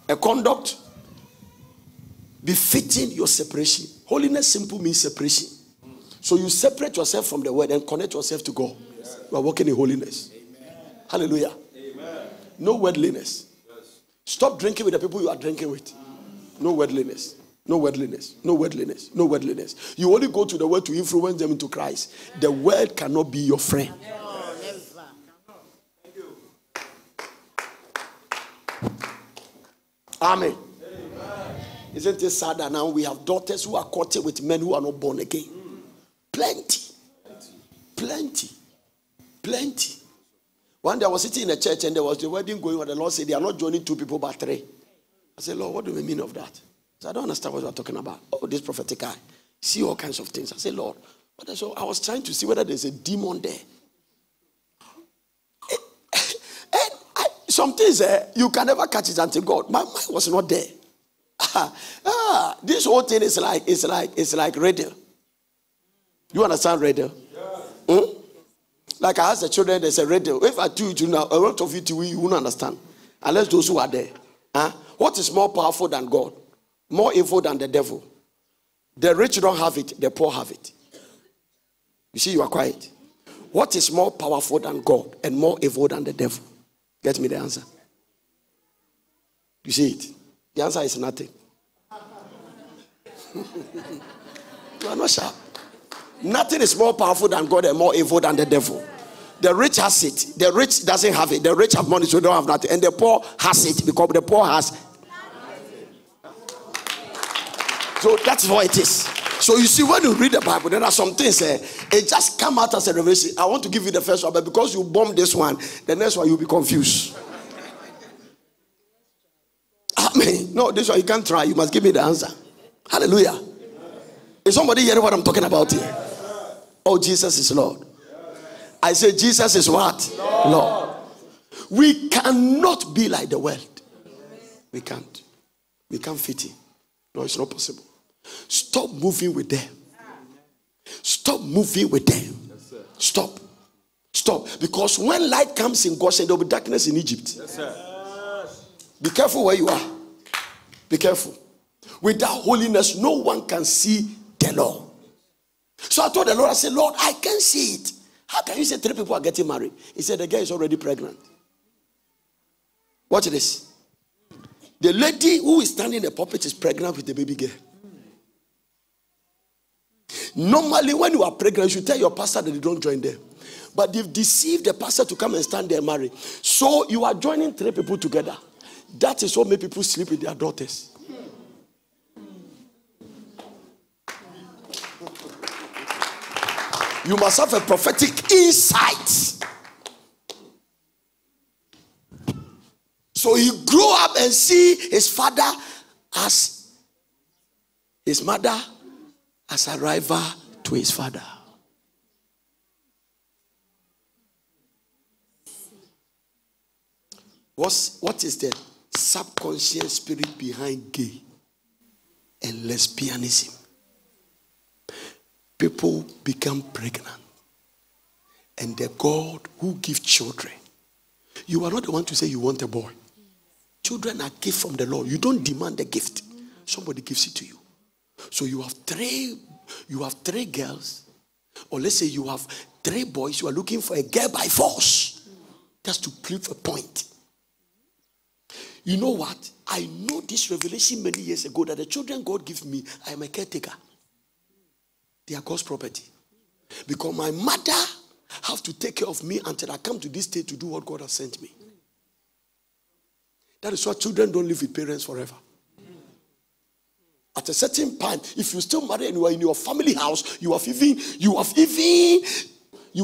A conduct, befitting your separation. Holiness simple means separation. So you separate yourself from the word and connect yourself to God. You are walking in holiness. Amen. Hallelujah. Amen. No worldliness. Yes. Stop drinking with the people you are drinking with. No worldliness. No worldliness. No worldliness. No worldliness. You only go to the world to influence them into Christ. The world cannot be your friend. Amen. Isn't it sad that now we have daughters who are courted with men who are not born again? Plenty. Plenty. Plenty. One day I was sitting in a church and there was the wedding going on. The Lord said they are not joining 2 people but 3. I said, Lord, what do we mean of that? So I don't understand what you are talking about. Oh, this prophetic guy. See all kinds of things. I said, Lord. So I was trying to see whether there's a demon there. Some things you can never catch it until God. My mind was not there. This whole thing is like radio. You understand radio? Yeah. Like I asked the children, they say radio. If I do it now, a lot of it you won't understand. Unless those who are there. What is more powerful than God? More evil than the devil? The rich don't have it, the poor have it. You see, you are quiet. What is more powerful than God and more evil than the devil? Get me the answer. You see it? The answer is nothing. You are not sharp. Nothing is more powerful than God and more evil than the devil. The rich has it. The rich doesn't have it. The rich have money, so they don't have nothing. And the poor has it because the poor has. So that's what it is. So you see, when you read the Bible, there are some things it just come out as a revelation. I want to give you the first one, but because you bomb this one, the next one you'll be confused. Amen. No, this one you can't try. You must give me the answer. Hallelujah. Is somebody hearing what I'm talking about here? Oh, Jesus is Lord. I say Jesus is what? Lord. We cannot be like the world. We can't. We can't fit in. No, it's not possible. Stop moving with them. Stop moving with them. Stop. Stop. Because when light comes in Goshen, there will be darkness in Egypt. Be careful where you are. Be careful. Without holiness, no one can see the Lord. So I told the Lord, I said, Lord, I can't see it. How can you say 3 people are getting married? He said, the girl is already pregnant. Watch this. The lady who is standing in the pulpit is pregnant with the baby girl. Normally, when you are pregnant, you should tell your pastor that you don't join them. But they've deceived the pastor to come and stand there and marry. So you are joining 3 people together. That is what many people sleep with their daughters. You must have a prophetic insight. So he grew up and see his father as his mother as a rival to his father. What is the subconscious spirit behind gay and lesbianism? People become pregnant, and the God who gives children, you are not the one to say you want a boy. Children are gift from the Lord. You don't demand the gift. Somebody gives it to you. So you have three girls, or let's say you have 3 boys. You are looking for a girl by force, just to prove a point. You know what? I know this revelation many years ago that the children God gives me, I am a caretaker. They are God's property. Because my mother have to take care of me until I come to this state to do what God has sent me. That is why children don't live with parents forever. At a certain point, if you still marry and you are in your family house, you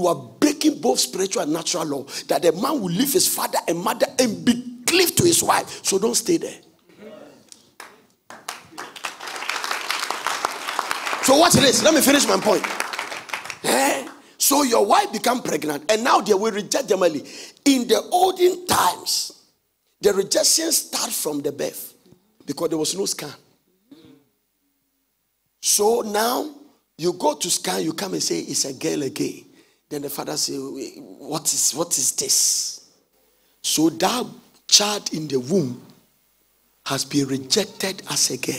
are breaking both spiritual and natural law. That the man will leave his father and mother and be cleaved to his wife. So don't stay there. So watch this. Let me finish my point. So your wife become pregnant, and now they will reject them early. In the olden times, the rejection starts from the birth because there was no scan. So now you go to scan, you come and say it's a girl again. Then the father say, what is this? So that child in the womb has been rejected as a girl.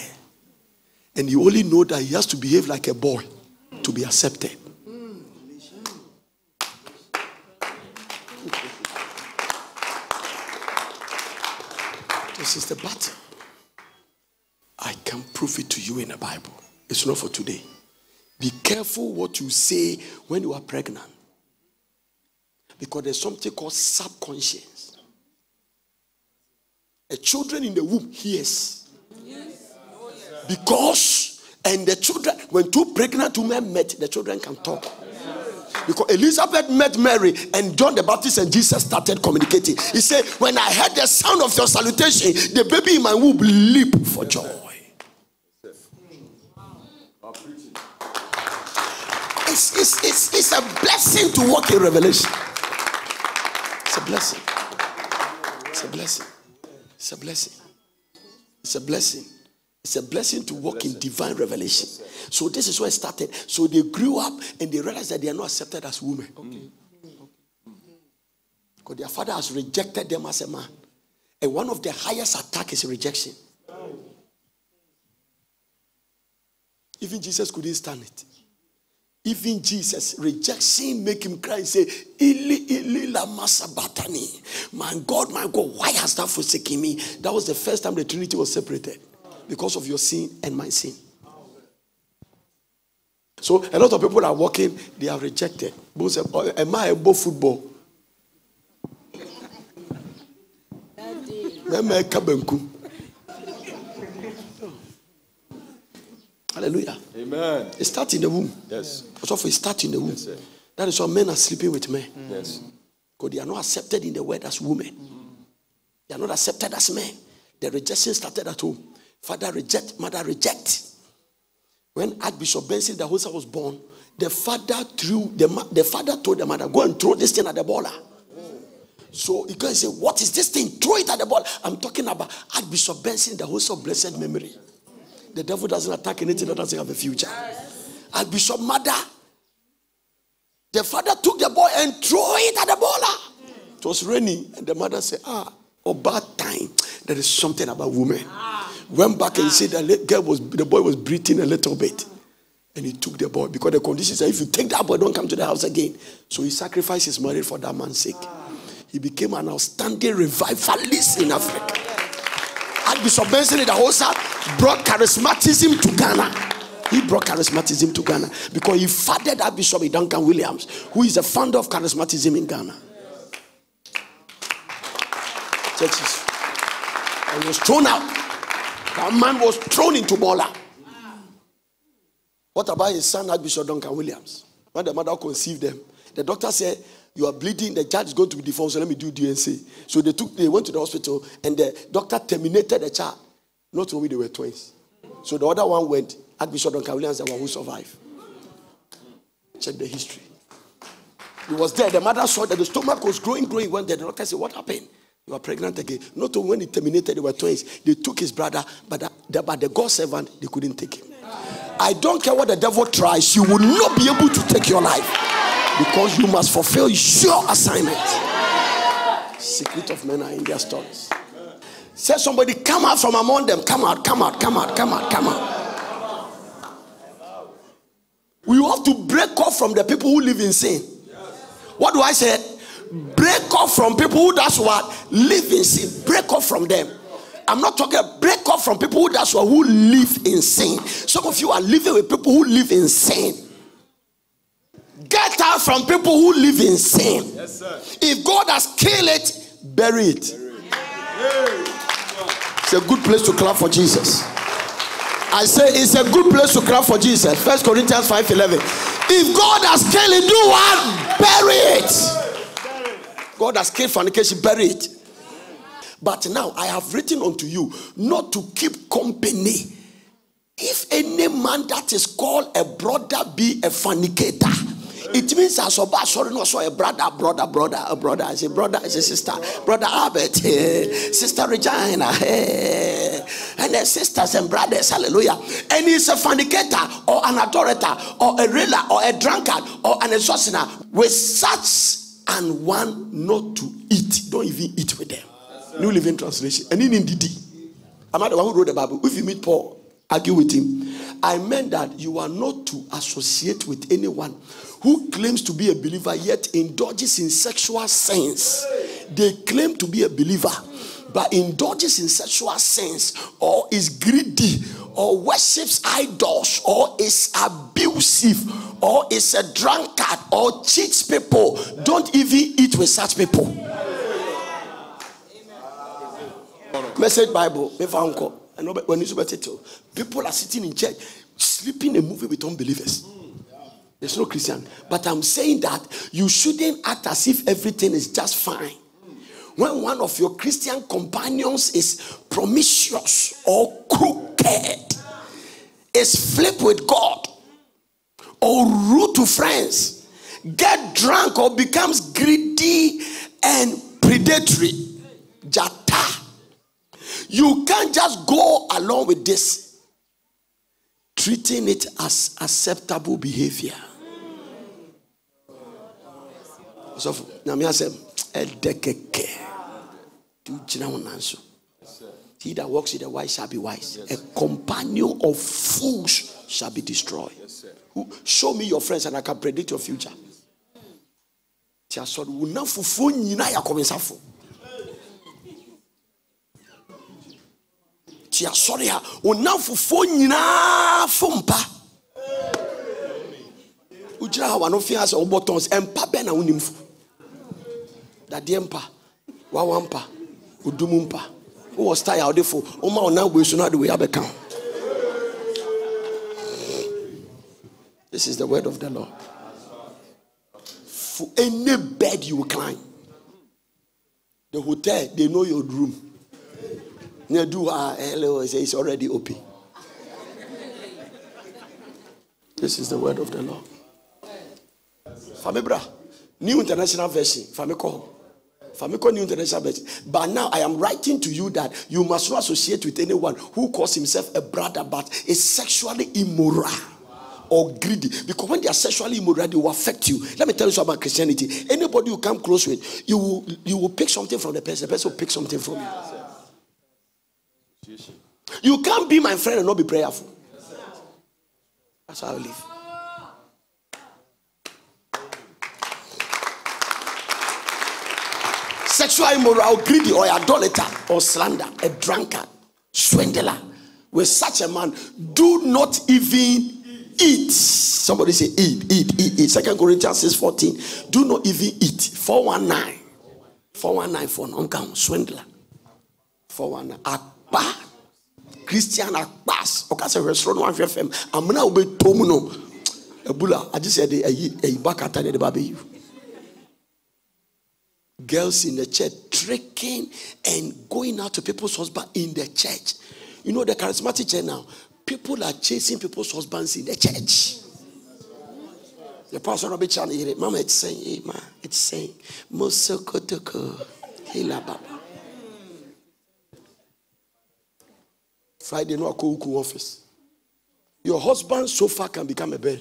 And you only know that he has to behave like a boy to be accepted. This is the battle. I can prove it to you in the Bible. It's not for today. Be careful what you say when you are pregnant. Because there's something called subconscious. A children in the womb hears. Because, and the children, when two pregnant women met, the children can talk. Because Elizabeth met Mary and John the Baptist and Jesus started communicating. He said, when I heard the sound of your salutation, the baby in my womb leaped for joy. It's a blessing to walk in revelation. It's a blessing. It's a blessing. It's a blessing. It's a blessing. It's a blessing to walk in divine revelation. So this is where it started. So they grew up and they realized that they are not accepted as women. Because their father has rejected them as a man. And one of the highest attacks is rejection. Even Jesus couldn't stand it. Even Jesus, rejection make him cry and say, Ili, Ili, lama sabachthani. My God, why hast thou forsaken me? That was the first time the Trinity was separated. Because of your sin and my sin. So a lot of people are walking, they are rejected. Am I above football? Hallelujah. Amen. It starts in the womb. Yes. So it starts in the womb. Yes, sir. That is why men are sleeping with men. Yes. Because they are not accepted in the world as women. They are not accepted as men. The rejection started at home. Father reject, mother reject. When Archbishop Benson Idahosa was born, the father told the mother, go and throw this thing at the baller. So you can say, what is this thing? Throw it at the ball. I'm talking about Archbishop Benson Idahosa of blessed memory. The devil doesn't attack anything that doesn't have a future. Archbishop mother, the father took the boy and threw it at the baller. It was raining, and the mother said, about time. There is something about women. Went back and said the boy was breathing a little bit. And he took the boy because the condition said, if you take that boy, don't come to the house again. So he sacrificed his marriage for that man's sake. He became an outstanding revivalist in Africa. Archbishop Benson Idahosa brought charismatism to Ghana. He brought charismatism to Ghana because he fathered Archbishop Duncan Williams, who is the founder of charismatism in Ghana. Churches. And he was thrown out. That man was thrown into Bola. What about his son, Archbishop Duncan Williams? When the mother conceived them, the doctor said, you are bleeding, the child is going to be deformed, so let me do DNC. So they went to the hospital and the doctor terminated the child. Not only they were twins. So the other one went, Archbishop Duncan Williams, the one who survived. Check the history. He was there. The mother saw that the stomach was growing. Went there. The doctor said, what happened? You are pregnant again. Not only when he terminated, they were twins. They took his brother, but the God servant, they couldn't take him. I don't care what the devil tries, you will not be able to take your life because you must fulfill your assignment. Secret of men are in their stories. Say somebody, come out from among them. Come out, come out, come out, come out, come out. We have to break off from the people who live in sin. What do I say? Break off from people who does what? Live in sin. Break off from them. I'm not talking break off from people who does what? Who live in sin. Some of you are living with people who live in sin. Get out from people who live in sin. Yes, sir. If God has killed it, bury it. It's a good place to clap for Jesus. I say it's a good place to clap for Jesus. 1 Corinthians 5:11. If God has killed it, do what? Bury it. God has killed fornication, bury it. But now I have written unto you not to keep company. If any man that is called a brother be a fornicator, it means as a brother. I say brother, I say sister, brother Albert, sister Regina, and the sisters and brothers, hallelujah. And he's a fornicator or an adorator or a railer or a drunkard or an extortioner, with such and one not to eat. Don't even eat with them. Yes, New Living Translation. And in Ndidi, I'm not the one who wrote the Bible. If you meet Paul, argue with him. I meant that you are not to associate with anyone who claims to be a believer yet indulges in sexual sins. They claim to be a believer, but indulges in sexual sins, or is greedy, or worships idols, or is abusive, or is a drunkard, or cheats people. Don't even eat with such people. Message Bible. When people are sitting in church, sleeping a movie with unbelievers. There's no Christian. But I'm saying that you shouldn't act as if everything is just fine. When one of your Christian companions is promiscuous or crooked, is flipped with God, or rude to friends, get drunk or becomes greedy and predatory, jata, you can't just go along with this, treating it as acceptable behavior. So, he that walks with the wise shall be wise. A companion of fools shall be destroyed. Show me your friends and I can predict your future. Sorry, that the empa, wawampa, udumumpa, who was tired for Oma now we should not do we have a count. This is the word of the Lord. For any bed you climb, the hotel, they know your room. It's already open. This is the word of the Lord. Famibra, New International Version. Famiko New International Version. But now I am writing to you that you must not associate with anyone who calls himself a brother but is sexually immoral or greedy. Because when they are sexually immoral, they will affect you. Let me tell you something about Christianity. Anybody you come close with, you will pick something from the person will pick something from you. You can't be my friend and not be prayerful. That's how I live. Sexual immoral, greedy, or idolater, or slander, a drunkard, swindler. With such a man, do not even eat. Somebody say eat. 2 Corinthians 6:14. Do not even eat. 419 for non-count, swindler. 419. Akpa. Christian Akpas. Okay, restaurant 1 FM. I'm gonna obey Tomuno. Ebola. I just said a back at the baby. Girls in the church tricking and going out to people's husbands in the church. You know the charismatic church now. People are chasing people's husbands in the church. The pastor of the channel, Mama, it's saying, hey, ma, it's saying, Mosokotoko, Hila Baba. Friday, no Akuku office. Your husband's sofa can become a bed.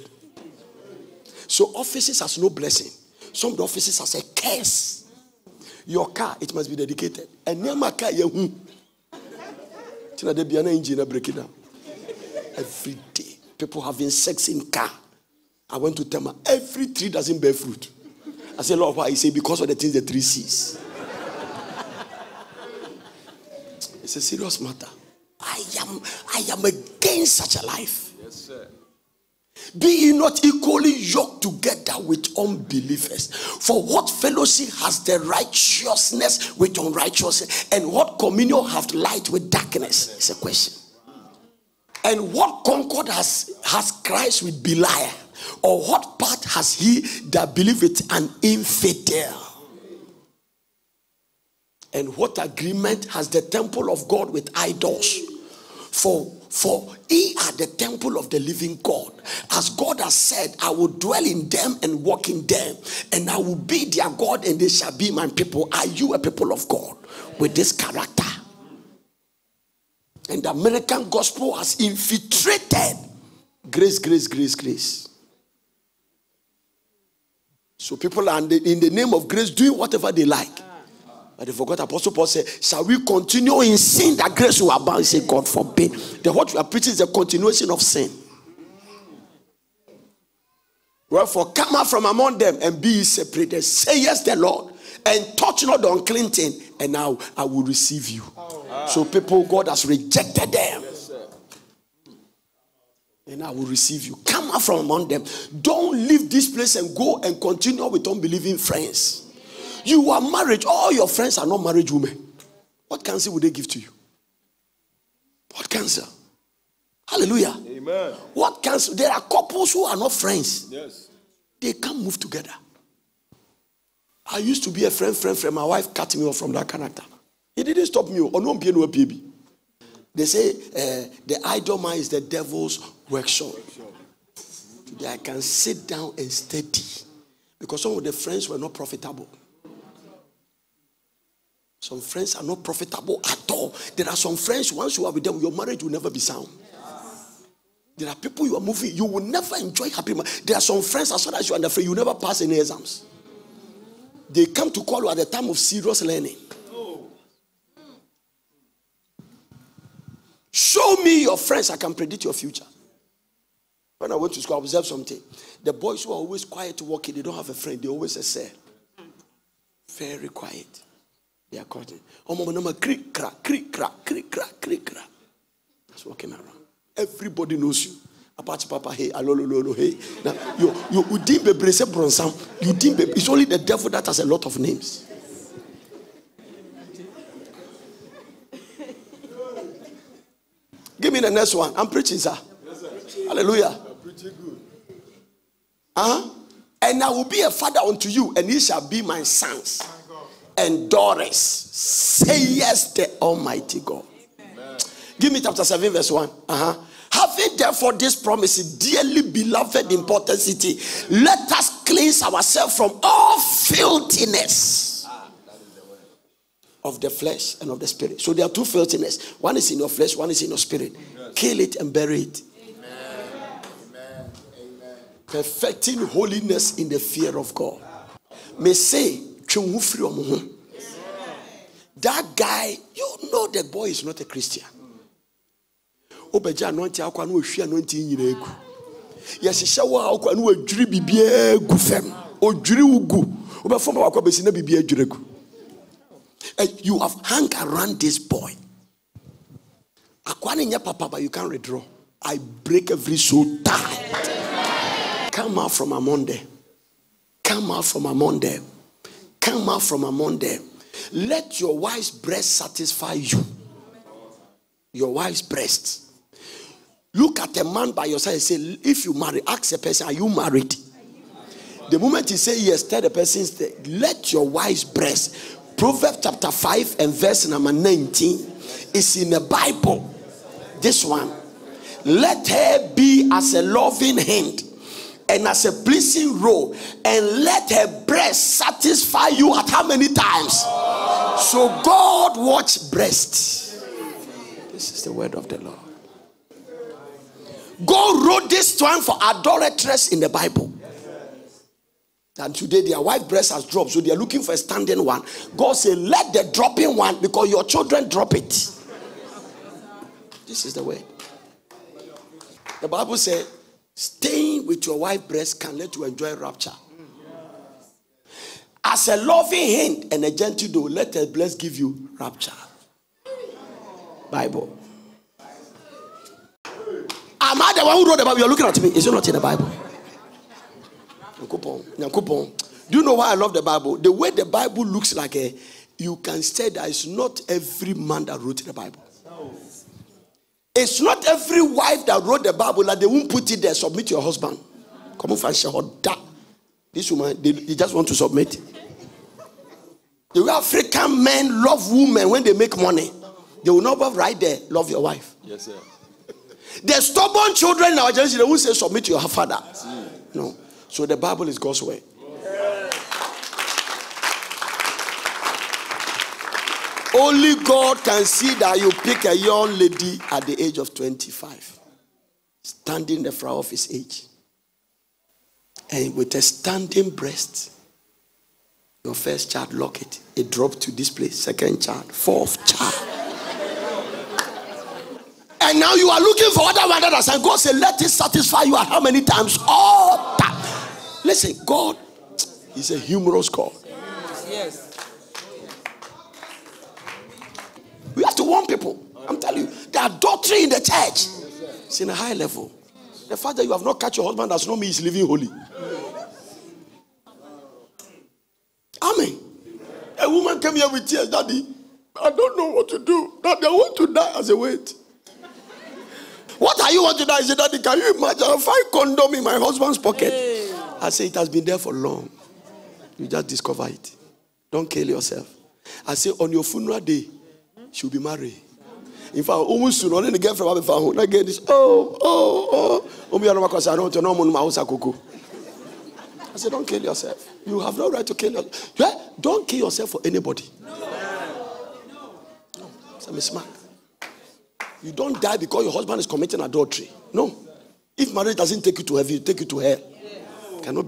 So offices has no blessing. Some of the offices has a curse. Your car, it must be dedicated. And near my car, you engine break it down. Every day, people having sex in car. I went to tell her, every tree doesn't bear fruit. I said, Lord, why? He said, because of the things the tree sees. It's a serious matter. I am against such a life. Yes, sir. Be ye not equally yoked together with unbelievers. For what fellowship has the righteousness with unrighteousness? And what communion hath light with darkness? It's a question. And what concord has Christ with Belial? Or what part has he that believeth an infidel? And what agreement has the temple of God with idols? For ye are the temple of the living God. As God has said, I will dwell in them and walk in them, and I will be their God and they shall be my people. Are you a people of God with this character? And the American gospel has infiltrated grace. So people are in the name of grace doing whatever they like. But they forgot Apostle Paul said, shall we continue in sin that grace will abound? He said, God forbid. What we are preaching is a continuation of sin. Wherefore, come out from among them and be separated. Say yes, the Lord, and touch not the unclean thing, and now I will receive you. So people, God has rejected them. Yes, and I will receive you. Come out from among them. Don't leave this place and go and continue with unbelieving friends. You are married. All your friends are not married women. What counsel would they give to you? What counsel? Hallelujah. Amen. What counsel? There are couples who are not friends. Yes. They can't move together. I used to be a friend. My wife cut me off from that character. He didn't stop me. They say the idle mind is the devil's workshop. Today I can sit down and study because some of the friends were not profitable. Some friends are not profitable at all. There are some friends, once you are with them, your marriage will never be sound. There are people you are moving, you will never enjoy happy marriage. There are some friends, as soon as you are afraid, you never pass any exams. They come to call you at the time of serious learning. Show me your friends, I can predict your future. When I went to school, I observed something. The boys who are always quiet walking, they don't have a friend, they always say, very quiet. They are caught in. Crick, crack, crick, crack, crick, crack, crick, crack. That's walking around. Everybody knows you. Apart Papa, hey, alolo, hey. Now, you dimbe brese bronsam. You dimbe. It's only the devil that has a lot of names. Give me the next one. I'm preaching, sir. Yes, sir. Hallelujah. You're preaching good. And I will be a father unto you, and ye shall be my sons and daughters. Say yes, the Almighty God. Amen. Give me chapter 7, verse 1. Having therefore this promise, dearly beloved important city, let us cleanse ourselves from all filthiness of the flesh and of the spirit. So there are two filthiness. One is in your flesh, one is in your spirit. Yes. Kill it and bury it. Amen. Amen. Perfecting holiness in the fear of God. May say, that guy, you know the boy is not a Christian. Obeja anointing akwa no hwe anointing nyina egu. Yes shawa akwa no adwiri bibia egu fem. Odwiri ugu. Obefom akwa besi na bibia adwiri egu. You have hung around this boy. Akwa ne nya papa, but you can't withdraw. I break every soul tie. Come out from among them. Come out from among them. Come out from among them. Let your wife's breast satisfy you. Your wife's breast. Look at a man by your side and say, if you marry, ask a person, are you married? The moment you say yes, tell the person, let your wife's breast. Proverbs chapter 5 and verse number 19 is in the Bible. This one. Let her be as a loving hand and as a pleasing roe, and let her breast satisfy you at how many times? So God watch breast. This is the word of the Lord. God wrote this one for idolaters in the Bible. And today their wife breast has dropped, so they are looking for a standing one. God said, let the dropping one, because your children drop it. This is the way. The Bible said, staying with your wife breast can let you enjoy rapture. As a loving hand and a gentle doe, let her breast give you rapture. Bible. Am I the one who wrote the Bible? You're looking at me. Is it not in the Bible? Do you know why I love the Bible? The way the Bible looks like you can say that it's not every man that wrote the Bible. It's not every wife that wrote the Bible that they won't put it there. Submit to your husband. Come on, this woman, they just want to submit. The way African men love women when they make money, they will not write there, love your wife. Yes, sir. The stubborn children in our generation, they will say, submit to your father. No. So the Bible is God's word. Only God can see that you pick a young lady at the age of 25, standing in the flower of his age, and with a standing breast. Your first child, lock it. It dropped to this place. Second child, fourth child. And now you are looking for other one that has. And God said, let it satisfy you at how many times? All time. Listen, God is a humorous God. Yes. We have to warn people. I'm telling you, the adultery in the church is in a high level. The fact that you have not catch your husband does not mean he's living holy. Amen. A woman came here with tears, Daddy, I don't know what to do. Daddy, I want to die. I said, wait. What are you want to die? I said, Daddy, can you imagine? I find condom in my husband's pocket. Hey. I said, it has been there for long. You just discover it. Don't kill yourself. I say, on your funeral day, she'll be married. In fact, almost soon, only the girlfriend will be found. I get this. I said, don't kill yourself. You have no right to kill yourself. Yeah? Don't kill yourself for anybody. No. It's smart. You don't die because your husband is committing adultery. No. If marriage doesn't take you to heaven, it take you to hell. Cannot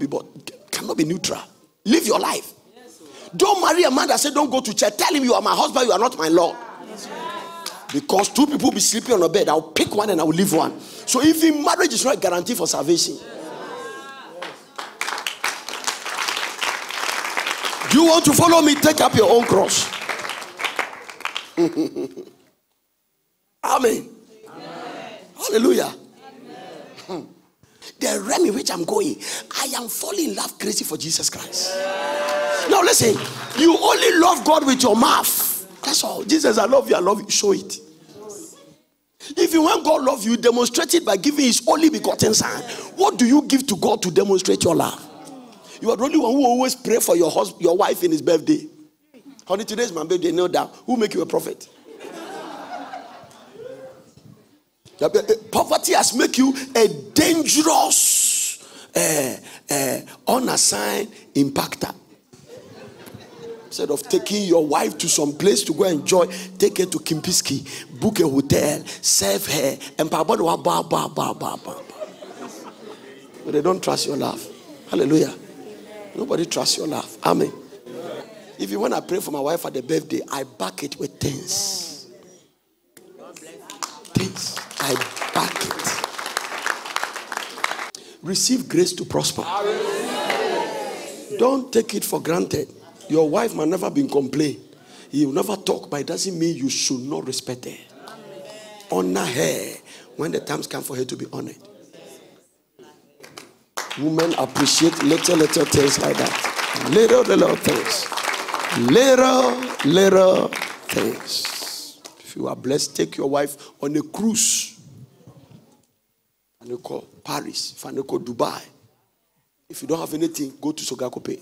be neutral. Live your life. Don't marry a man that said, don't go to church. Tell him you are my husband, you are not my Lord. Because two people will be sleeping on a bed. I'll pick one and I will leave one. So even marriage is not a guarantee for salvation. You want to follow me? Take up your own cross. Amen. Hallelujah. The realm in which I'm going, I am falling in love crazy for Jesus Christ. Now listen, you only love God with your mouth. That's all. Jesus, I love you, show it. If you want God love you, demonstrate it by giving his only begotten son. What do you give to God to demonstrate your love? You are the only one who always pray for your husband, your wife in his birthday. Honey, today is my birthday, kneel down. Who make you a prophet? Poverty has made you a dangerous, unassigned impactor. Instead of taking your wife to some place to go enjoy, take her to Kimpiski, book a hotel, serve her, and but they don't trust your love. Hallelujah. Nobody trusts your love. Amen. If you want to pray for my wife at the birthday, I back it with things. Things. I back it. Receive grace to prosper. Don't take it for granted. Your wife might never be complaining. He will never talk, but it doesn't mean you should not respect her. Honor her when the times come for her to be honored. Women appreciate little things like that. Little things. Little things. If you are blessed, take your wife on a cruise. And you call Paris. If you call Dubai. If you don't have anything, go to Sogakope.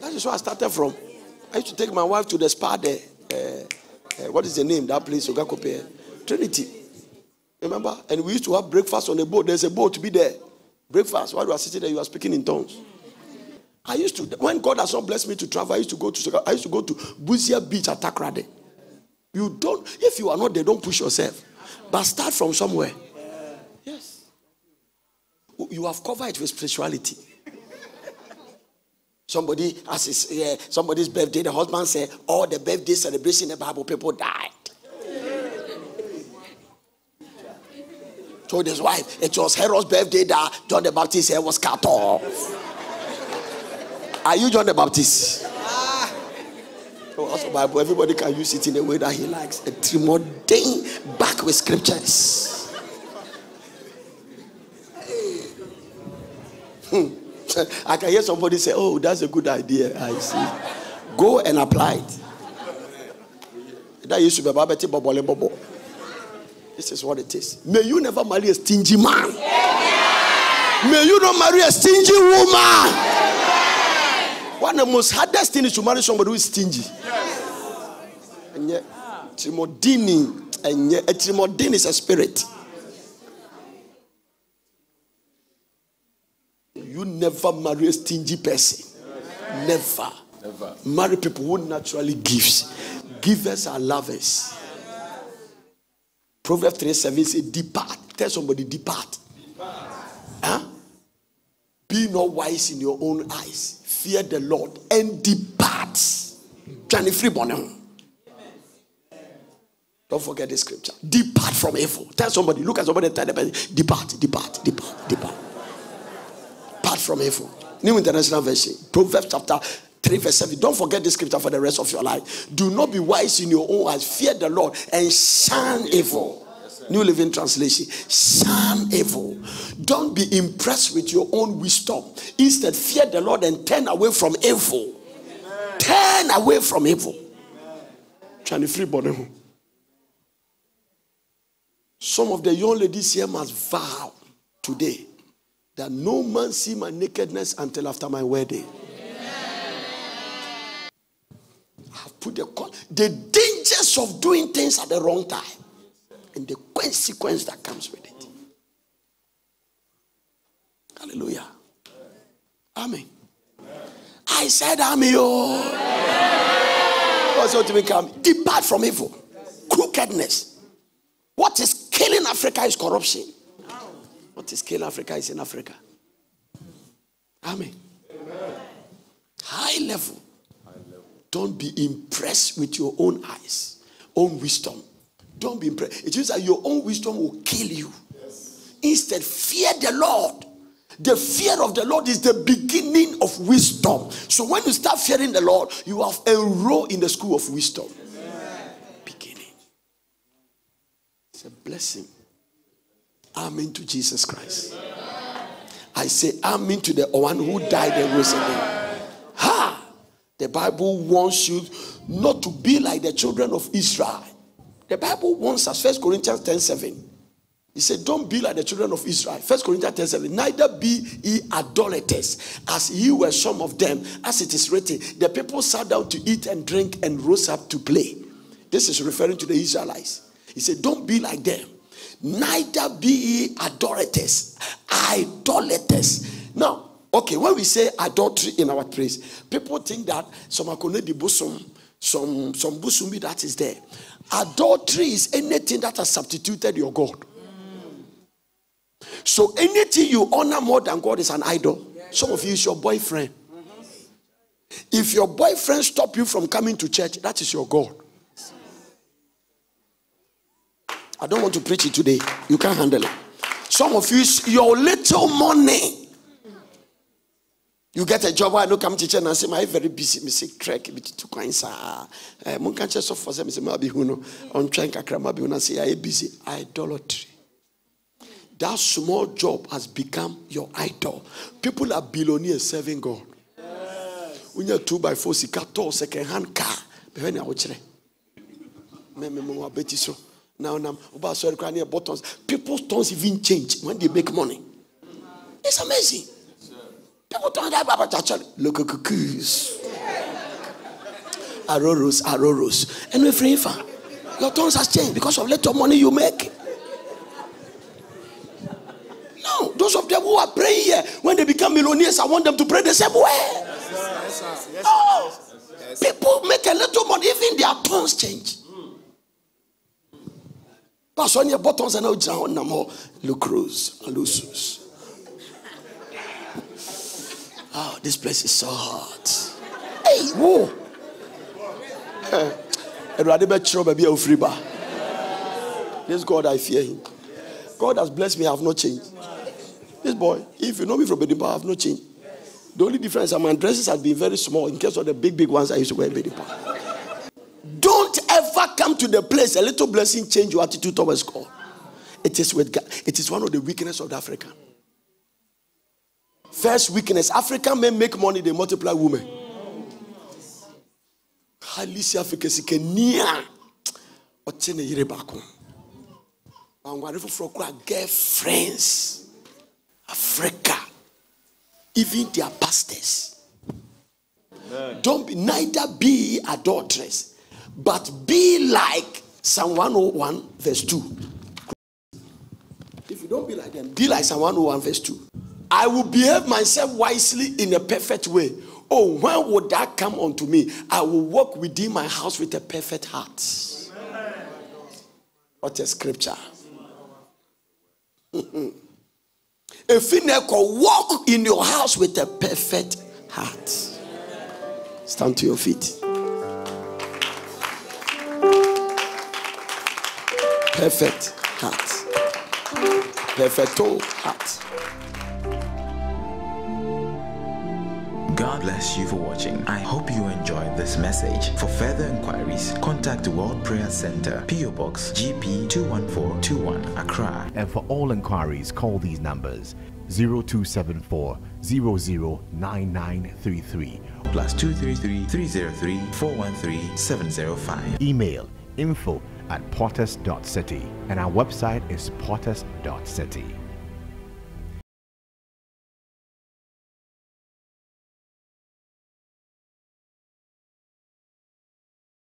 That is where I started from. I used to take my wife to the spa there. What is the name? That place, Sogakope. Trinity. Remember? And we used to have breakfast on a boat. There's a boat to be there. Breakfast. While you are sitting there, you are speaking in tongues. I used to, when God has not blessed me to travel, I used to go to Buzia Beach at Takrade. You don't, if you are not there, don't push yourself. But start from somewhere. Yes. You have covered it with spirituality. Somebody has somebody's birthday, the husband said, all the birthday celebration in the Bible, people died. Told his wife, it was Herod's birthday that John the Baptist's hair was cut off. Are you John the Baptist? Also Bible, everybody can use it in a way that he likes. A Trimodine back with scriptures. I can hear somebody say, oh, that's a good idea. I see. Go and apply it. That used to be about Bobo. This is what it is. May you never marry a stingy man. May you not marry a stingy woman. One of the most hardest things is to marry somebody who is stingy. And yet, Trimodine is a spirit. You never marry a stingy person. Never. Marry people who naturally gives. Givers are lovers. Proverbs 3:7 says, depart. Tell somebody, depart. Huh? Be not wise in your own eyes. Fear the Lord and depart. Johnny Freeborn. Don't forget this scripture. Depart from evil. Tell somebody, look at somebody and tell them, depart. Depart from evil. New International Version. Proverbs chapter 3 verse 7. Don't forget this scripture for the rest of your life. Do not be wise in your own eyes. Fear the Lord and shun evil. New Living Translation. Shun evil. Don't be impressed with your own wisdom. Instead, fear the Lord and turn away from evil. Amen. Turn away from evil. Trying to free body. Some of the young ladies here must vow today that no man see my nakedness until after my wedding. I have put the dangers of doing things at the wrong time and the consequence that comes with it. Hallelujah. Amen. I said amen. Also to become depart from evil, crookedness. What is killing Africa is corruption. What is killing Africa is in Africa. Amen. High level. Don't be impressed with your own eyes, own wisdom. Don't be impressed. It means that your own wisdom will kill you. Instead, fear the Lord. The fear of the Lord is the beginning of wisdom. So when you start fearing the Lord, you have enrolled in the school of wisdom. Beginning. It's a blessing. Amen to Jesus Christ. I say amen to the one who died and rose again. Ha! The Bible wants you not to be like the children of Israel. The Bible wants us, 1 Corinthians 10:7. He said, don't be like the children of Israel. 1 Corinthians 10:7. Neither be ye idolaters, as ye were some of them, as it is written. The people sat down to eat and drink and rose up to play. This is referring to the Israelites. He said, don't be like them. Neither be ye idolaters. Now, okay, when we say adultery in our praise, people think that some akonedi bosom, some busumi that is there. Adultery is anything that has substituted your God. So anything you honor more than God is an idol. Some of you is your boyfriend. If your boyfriend stop you from coming to church, that is your God. I don't want to preach it today. You can't handle it. Some of you is your little money. You get a job, I don't come to church and say, I'm very busy. I say, trek, to coins. Mon can't just for them. Say, maybe who know on trying to cram up. You say, I'm busy. Idolatry. That small job has become your idol. People are billionaires serving God. When you're 2x4, sikato second-hand car. When you're watching, now, buttons. People's tongues even change when they make money. It's amazing. People don't have about actually. Look at cookies. Aroros. And we're free. Your tongues has changed because of little money you make. No, those of them who are praying here, when they become millionaires, I want them to pray the same way. Yes, yes. People make a little money, even their tongues change. But on your buttons and now no more lucrose, alusus. Oh, this place is so hot. Hey, whoa. This God, I fear him. God has blessed me, I have not changed. This boy, if you know me from Bedipa, I have not changed. The only difference is my dresses have been very small in case of the big ones I used to wear in Bedipa. Don't ever come to the place a little blessing change your attitude towards God. It is with God. It is one of the weaknesses of the African. First weakness, African men make money, they multiply women. Highly African Kenya. Otene yirebako. Angwarifu frokwa girlfriends. Africa. Even their pastors. Don't be, neither be adulterers, but be like Psalm 101 verse 2. If you don't be like them, be like Psalm 101 verse 2. I will behave myself wisely in a perfect way. Oh, when would that come unto me? I will walk within my house with a perfect heart. What a scripture. If you never walk in your house with a perfect heart. Stand to your feet. Perfect heart. Perfecto heart. God bless you for watching. I hope you enjoyed this message. For further inquiries, contact the World Prayer Center, PO Box GP 21421, Accra. And for all inquiries, call these numbers: 0274 009933. +233 303 413 705. Email info@potters.city, and our website is potters.city.